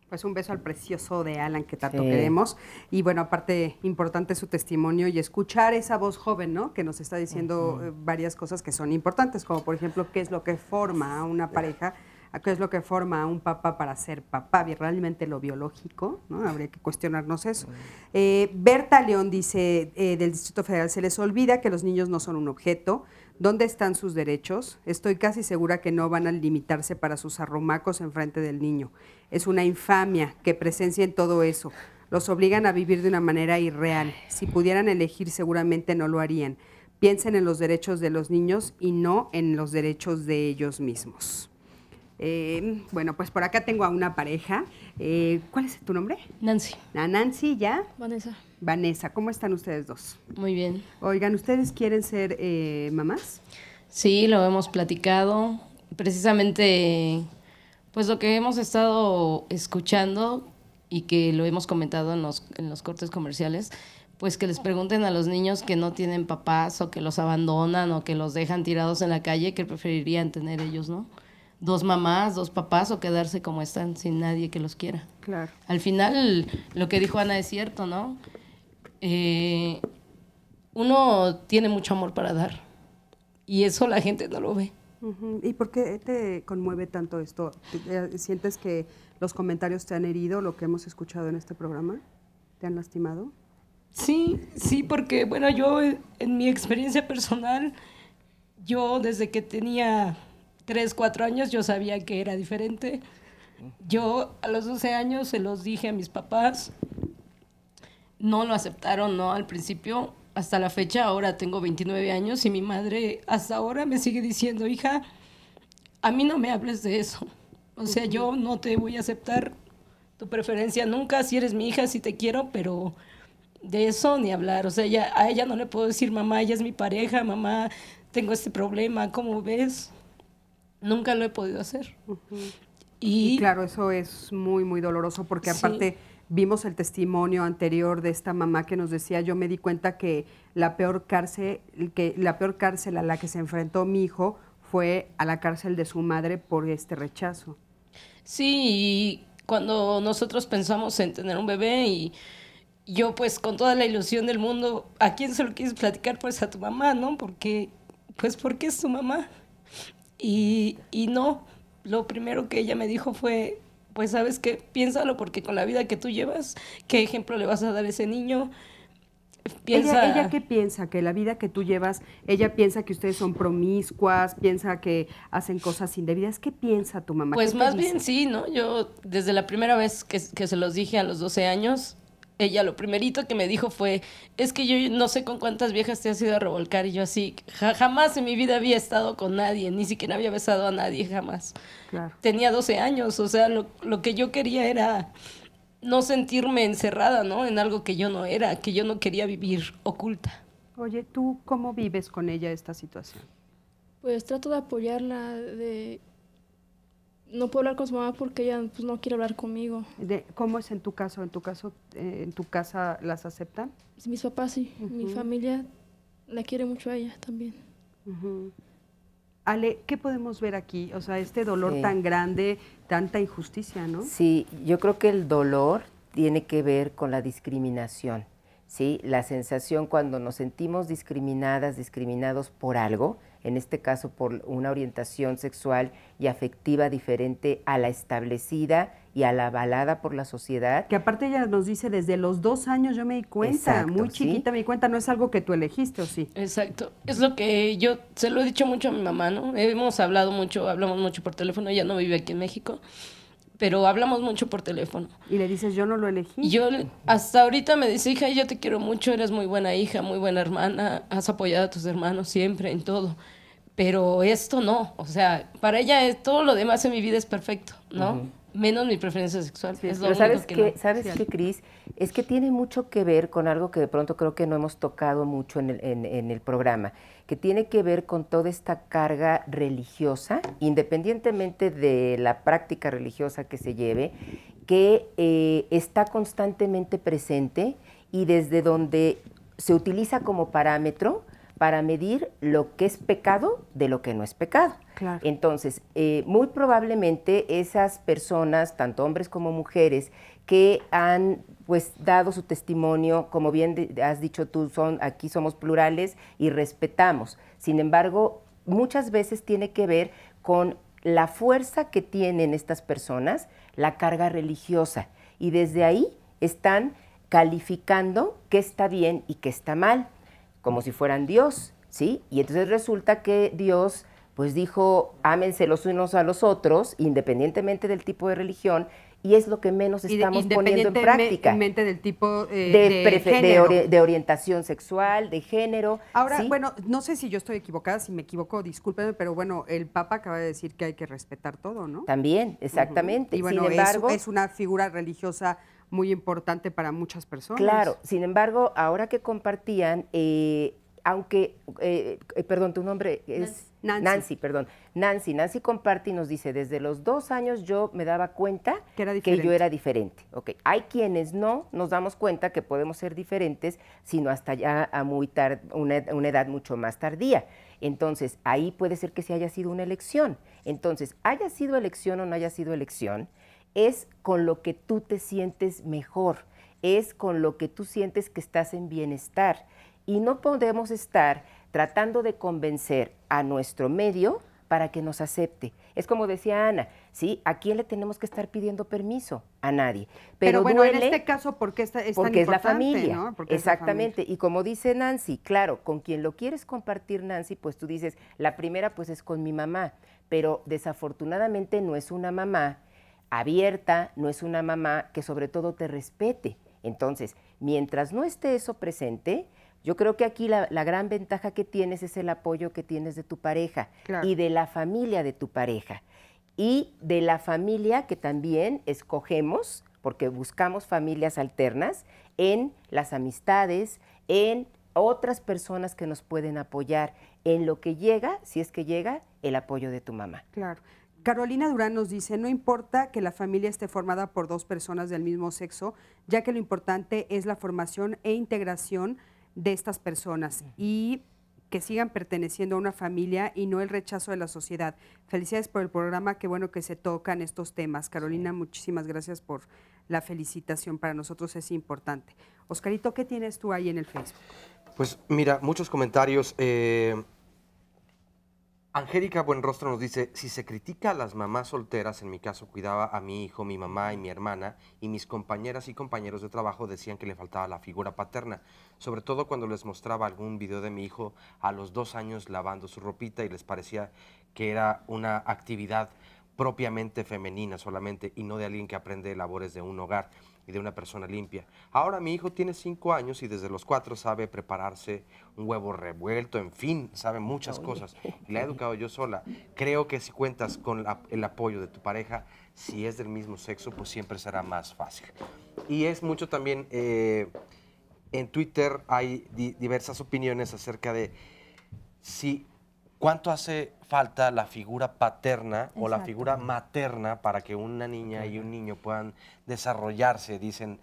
Speaker 2: Pues un beso al precioso de Alan, que tanto queremos. Y bueno, aparte, importante su testimonio y escuchar esa voz joven, ¿no? Que nos está diciendo varias cosas que son importantes, como por ejemplo, qué es lo que forma a una pareja, qué es lo que forma a un papá para ser papá, realmente lo biológico, ¿no? Habría que cuestionarnos eso. Berta León dice, del Distrito Federal, se les olvida que los niños no son un objeto. ¿Dónde están sus derechos? Estoy casi segura que no van a limitarse para sus arrumacos enfrente del niño. Es una infamia que presencien todo eso. Los obligan a vivir de una manera irreal. Si pudieran elegir, seguramente no lo harían. Piensen en los derechos de los niños y no en los derechos de ellos mismos. Bueno, pues por acá tengo a una pareja. ¿Cuál es tu nombre?
Speaker 8: Nancy.
Speaker 2: Nancy, ¿ya?
Speaker 8: Vanessa.
Speaker 2: Vanessa, ¿cómo están ustedes dos?
Speaker 8: Muy bien.
Speaker 2: Oigan, ¿ustedes quieren ser mamás?
Speaker 8: Sí, lo hemos platicado. Precisamente, pues lo que hemos estado escuchando y que lo hemos comentado en los cortes comerciales, pues que les pregunten a los niños que no tienen papás o que los abandonan o que los dejan tirados en la calle, que preferirían tener ellos, ¿no? 2 mamás, 2 papás o quedarse como están sin nadie que los quiera.
Speaker 2: Claro.
Speaker 8: Al final, lo que dijo Ana es cierto, ¿no? Uno tiene mucho amor para dar y eso la gente no lo ve.
Speaker 2: ¿Y por qué te conmueve tanto esto? ¿Sientes que los comentarios te han herido, lo que hemos escuchado en este programa? ¿Te han lastimado?
Speaker 8: Sí, porque bueno, yo en mi experiencia personal, yo desde que tenía 3, 4 años yo sabía que era diferente. Yo a los 12 años se los dije a mis papás, no lo aceptaron, no al principio, hasta la fecha, ahora tengo 29 años y mi madre hasta ahora me sigue diciendo, hija, a mí no me hables de eso, o sea, yo no te voy a aceptar tu preferencia nunca, si eres mi hija, si te quiero, pero de eso ni hablar, o sea, a ella no le puedo decir, mamá, ella es mi pareja, mamá, tengo este problema, ¿cómo ves? Nunca lo he podido hacer.
Speaker 2: Y claro, eso es muy, muy doloroso porque aparte vimos el testimonio anterior de esta mamá que nos decía, yo me di cuenta que la peor cárcel a la que se enfrentó mi hijo fue a la cárcel de su madre por este rechazo.
Speaker 8: Sí, y cuando nosotros pensamos en tener un bebé y yo pues con toda la ilusión del mundo, ¿a quién se lo quieres platicar? Pues a tu mamá, ¿no? Porque es tu mamá. Y no, lo primero que ella me dijo fue, pues sabes qué, piénsalo porque con la vida que tú llevas, ¿qué ejemplo le vas a dar a ese niño?
Speaker 2: ¿Ella qué piensa? Que la vida que tú llevas, ella piensa que ustedes son promiscuas, piensa que hacen cosas indebidas. ¿Qué piensa tu mamá?
Speaker 8: Pues más bien sí, ¿no? Yo desde la primera vez que se los dije a los 12 años, ella lo primerito que me dijo fue, es que yo no sé con cuántas viejas te has ido a revolcar. Y yo así, jamás en mi vida había estado con nadie, ni siquiera había besado a nadie, jamás.
Speaker 2: Claro.
Speaker 8: Tenía 12 años, o sea, lo que yo quería era no sentirme encerrada, ¿no? En algo que yo no era, que yo no quería vivir oculta.
Speaker 2: Oye, ¿tú cómo vives con ella esta situación?
Speaker 22: Pues trato de apoyarla, no puedo hablar con su mamá porque ella pues, no quiere hablar conmigo.
Speaker 2: ¿Cómo es en tu caso? ¿En tu casa las aceptan?
Speaker 22: Mis papás sí, mi familia la quiere mucho a ella también.
Speaker 2: Ale, ¿qué podemos ver aquí? O sea, este dolor tan grande, tanta injusticia, ¿no?
Speaker 9: Sí, yo creo que el dolor tiene que ver con la discriminación, ¿sí? La sensación cuando nos sentimos discriminadas, discriminados por algo, en este caso por una orientación sexual y afectiva diferente a la establecida y a la avalada por la sociedad.
Speaker 2: Que aparte ella nos dice, desde los 2 años yo me di cuenta,
Speaker 9: exacto,
Speaker 2: muy chiquita me di cuenta, no es algo que tú elegiste, ¿o sí?
Speaker 8: Exacto, es lo que yo se lo he dicho mucho a mi mamá, ¿no? Hablamos mucho por teléfono, ella no vive aquí en México, pero hablamos mucho por teléfono.
Speaker 2: Y le dices, yo no lo elegí.
Speaker 8: Yo hasta ahorita me dice, hija, yo te quiero mucho, eres muy buena hija, muy buena hermana, has apoyado a tus hermanos siempre en todo. Pero esto no, o sea, para ella todo lo demás en mi vida es perfecto, ¿no? Menos mi preferencia sexual.
Speaker 9: Sí,
Speaker 8: es lo
Speaker 9: pero
Speaker 8: único que no.
Speaker 9: ¿Sabes qué, Cris? Es que tiene mucho que ver con algo que de pronto creo que no hemos tocado mucho en el programa, que tiene que ver con toda esta carga religiosa, independientemente de la práctica religiosa que se lleve, que está constantemente presente y desde donde se utiliza como parámetro para medir lo que es pecado de lo que no es pecado.
Speaker 2: Claro.
Speaker 9: Entonces, muy probablemente esas personas, tanto hombres como mujeres, que han pues dado su testimonio, como bien has dicho tú, aquí somos plurales y respetamos. Sin embargo, muchas veces tiene que ver con la fuerza que tienen estas personas, la carga religiosa, y desde ahí están calificando qué está bien y qué está mal, como si fueran Dios, ¿sí? Y entonces resulta que Dios pues dijo, ámense los unos a los otros, independientemente del tipo de religión, y es lo que menos estamos poniendo en práctica.
Speaker 2: Independientemente del tipo
Speaker 9: de orientación sexual, de género.
Speaker 2: Ahora,
Speaker 9: ¿sí?
Speaker 2: bueno, no sé si yo estoy equivocada, si me equivoco, discúlpeme, pero bueno, el Papa acaba de decir que hay que respetar todo, ¿no?
Speaker 9: También, exactamente.
Speaker 2: Y bueno,
Speaker 9: sin embargo,
Speaker 2: es una figura religiosa muy importante para muchas personas.
Speaker 9: Claro, sin embargo, ahora que compartían, aunque, perdón, tu nombre es Nancy, perdón. Nancy comparte y nos dice, desde los 2 años yo me daba cuenta que yo era diferente. Okay. Hay quienes no nos damos cuenta que podemos ser diferentes, sino hasta ya a una edad mucho más tardía. Entonces, ahí puede ser que sí haya sido una elección. Entonces, haya sido elección o no haya sido elección, es con lo que tú te sientes mejor, es con lo que tú sientes que estás en bienestar. Y no podemos estar tratando de convencer a nuestro medio para que nos acepte. Es como decía Ana, ¿sí? ¿A quién le tenemos que estar pidiendo permiso? A nadie. Pero
Speaker 2: bueno,
Speaker 9: duele,
Speaker 2: en este caso, ¿por qué es tan
Speaker 9: porque
Speaker 2: importante?
Speaker 9: Es la familia,
Speaker 2: ¿no? Porque
Speaker 9: exactamente.
Speaker 2: Es la familia.
Speaker 9: Y como dice Nancy, claro, con quien lo quieres compartir, Nancy, pues tú dices, la primera pues es con mi mamá, pero desafortunadamente no es una mamá abierta, no es una mamá que sobre todo te respete. Entonces, mientras no esté eso presente, yo creo que aquí la gran ventaja que tienes es el apoyo que tienes de tu pareja, claro, y de la familia de tu pareja, y de la familia que también escogemos, porque buscamos familias alternas, en las amistades, en otras personas que nos pueden apoyar, en lo que llega, si es que llega, el apoyo de tu mamá.
Speaker 2: Claro. Carolina Durán nos dice, no importa que la familia esté formada por 2 personas del mismo sexo, ya que lo importante es la formación e integración de estas personas y que sigan perteneciendo a una familia y no el rechazo de la sociedad. Felicidades por el programa, qué bueno que se tocan estos temas. Carolina, muchísimas gracias por la felicitación, para nosotros es importante. Oscarito, ¿qué tienes tú ahí en el Facebook?
Speaker 13: Pues mira, muchos comentarios. Angélica Buenrostro nos dice, si se critica a las mamás solteras, en mi caso cuidaba a mi hijo, mi mamá y mi hermana, y mis compañeras y compañeros de trabajo decían que le faltaba la figura paterna, sobre todo cuando les mostraba algún video de mi hijo a los 2 años lavando su ropita y les parecía que era una actividad propiamente femenina solamente y no de alguien que aprende labores de un hogar y de una persona limpia. Ahora mi hijo tiene 5 años y desde los 4 sabe prepararse un huevo revuelto, en fin, sabe muchas cosas. Y la he educado yo sola. Creo que si cuentas con el apoyo de tu pareja, si es del mismo sexo, pues siempre será más fácil. Y es mucho también, en Twitter hay diversas opiniones acerca de si cuánto hace falta la figura paterna o la figura materna para que una niña y un niño puedan desarrollarse, dicen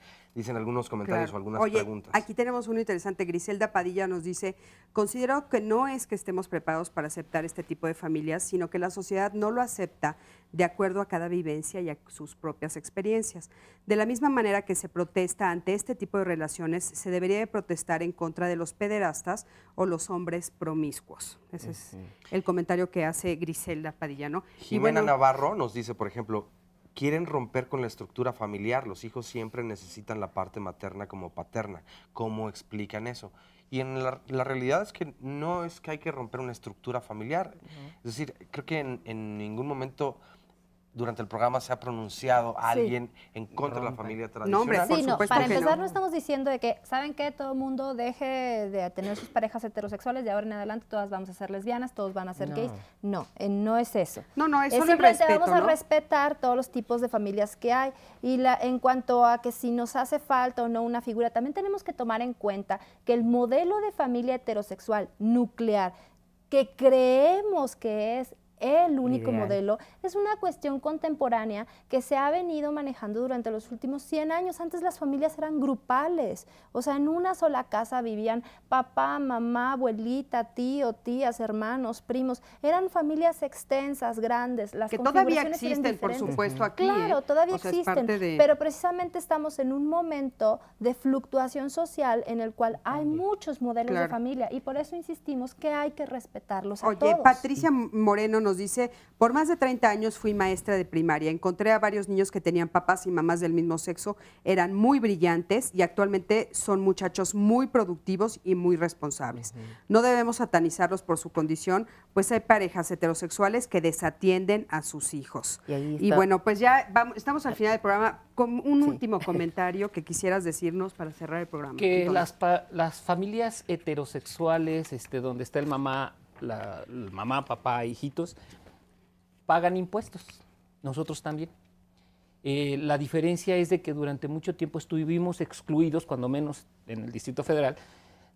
Speaker 13: algunos comentarios,
Speaker 2: claro,
Speaker 13: o algunas
Speaker 2: Oye,
Speaker 13: preguntas.
Speaker 2: Aquí tenemos uno interesante. Griselda Padilla nos dice, considero que no es que estemos preparados para aceptar este tipo de familias, sino que la sociedad no lo acepta de acuerdo a cada vivencia y a sus propias experiencias. De la misma manera que se protesta ante este tipo de relaciones, se debería de protestar en contra de los pederastas o los hombres promiscuos. Ese es el comentario que hace Griselda Padilla, ¿no?
Speaker 13: Jimena Navarro nos dice, por ejemplo, quieren romper con la estructura familiar, los hijos siempre necesitan la parte materna como paterna. ¿Cómo explican eso? Y en la realidad es que no es que hay que romper una estructura familiar. Es decir, creo que en ningún momento durante el programa se ha pronunciado alguien en contra de la familia tradicional.
Speaker 2: No, hombre,
Speaker 12: sí, no, para empezar no estamos diciendo de que, ¿saben qué? Todo el mundo deje de tener sus parejas heterosexuales, de ahora en adelante todas vamos a ser lesbianas, todos van a ser gays. No, no es eso.
Speaker 2: No, es solo
Speaker 12: simplemente
Speaker 2: respeto,
Speaker 12: vamos a respetar todos los tipos de familias que hay. Y en cuanto a que si nos hace falta o no una figura, también tenemos que tomar en cuenta que el modelo de familia heterosexual nuclear que creemos que es el único
Speaker 9: Ideal.
Speaker 12: modelo, es una cuestión contemporánea que se ha venido manejando durante los últimos 100 años. Antes las familias eran grupales, o sea, en una sola casa vivían papá, mamá, abuelita, tío, tías, hermanos, primos. Eran familias extensas, grandes. Las
Speaker 2: que todavía
Speaker 12: configuraciones eran
Speaker 2: existen, por
Speaker 12: diferentes.
Speaker 2: supuesto, aquí.
Speaker 12: Claro, todavía
Speaker 2: O sea, es
Speaker 12: existen,
Speaker 2: parte de-
Speaker 12: pero precisamente estamos en un momento de fluctuación social en el cual hay muchos modelos de
Speaker 2: Claro.
Speaker 12: familia y por eso insistimos que hay que respetarlos a
Speaker 2: Oye,
Speaker 12: todos.
Speaker 2: Patricia Moreno nos dice, por más de 30 años fui maestra de primaria, encontré a varios niños que tenían papás y mamás del mismo sexo, eran muy brillantes y actualmente son muchachos muy productivos y muy responsables. No debemos satanizarlos por su condición, pues hay parejas heterosexuales que desatienden a sus hijos. Y bueno, pues ya estamos al final del programa, con un último comentario que quisieras decirnos para cerrar el programa.
Speaker 10: Que
Speaker 2: Entonces,
Speaker 10: las familias heterosexuales, donde está el mamá, papá, hijitos, pagan impuestos. Nosotros también. La diferencia es de que durante mucho tiempo estuvimos excluidos, cuando menos en el Distrito Federal,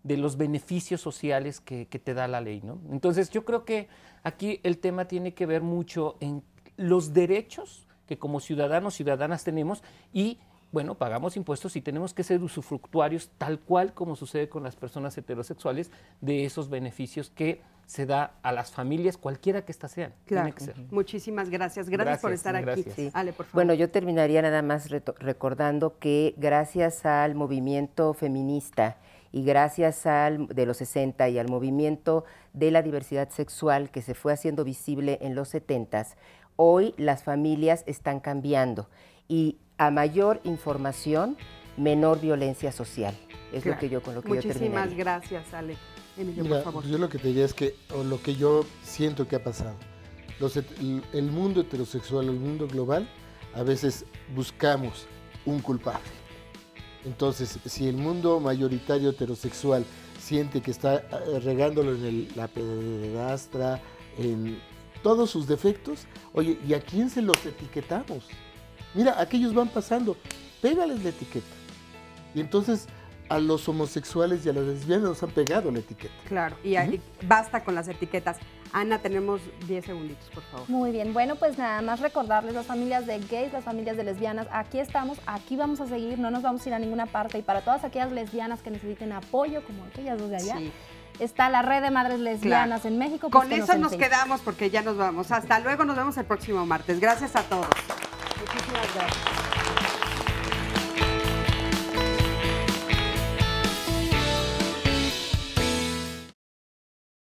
Speaker 10: de los beneficios sociales que te da la ley, ¿no? Entonces yo creo que aquí el tema tiene que ver mucho en los derechos que como ciudadanos, ciudadanas tenemos y, bueno, pagamos impuestos y tenemos que ser usufructuarios tal cual como sucede con las personas heterosexuales de esos beneficios que se da a las familias, cualquiera que éstas sean.
Speaker 2: claro.
Speaker 10: Tiene que ser.
Speaker 2: Muchísimas gracias. Gracias por estar aquí.
Speaker 9: Sí.
Speaker 2: Ale, por favor.
Speaker 9: Bueno, yo terminaría nada más recordando que gracias al movimiento feminista y gracias de los 60 y al movimiento de la diversidad sexual que se fue haciendo visible en los 70s, hoy las familias están cambiando y a mayor información, menor violencia social. Es
Speaker 2: Claro.
Speaker 9: lo que yo con lo que
Speaker 2: Muchísimas
Speaker 9: yo terminaría.
Speaker 2: gracias, Ale. Emilio,
Speaker 11: Mira,
Speaker 2: por favor.
Speaker 11: pues yo lo que te diría es que, o lo que yo siento que ha pasado, el mundo heterosexual, el mundo global, a veces buscamos un culpable. Entonces, si el mundo mayoritario heterosexual siente que está regándolo en la pederastra, en todos sus defectos, oye, ¿y a quién se los etiquetamos? Mira, aquellos van pasando, pégales la etiqueta. Y entonces a los homosexuales y a las lesbianas nos han pegado la etiqueta.
Speaker 2: Claro, y basta con las etiquetas. Ana, tenemos 10 segunditos, por favor.
Speaker 12: Muy bien, bueno, pues nada más recordarles las familias de gays, las familias de lesbianas, aquí estamos, aquí vamos a seguir, no nos vamos a ir a ninguna parte y para todas aquellas lesbianas que necesiten apoyo, como aquellas dos de allá,
Speaker 2: Sí.
Speaker 12: está la red de madres lesbianas en México.
Speaker 2: Con
Speaker 12: búsquenos
Speaker 2: eso
Speaker 12: en
Speaker 2: nos
Speaker 12: Facebook.
Speaker 2: quedamos porque ya nos vamos. Hasta luego, nos vemos el próximo martes. Gracias a todos. Muchísimas gracias.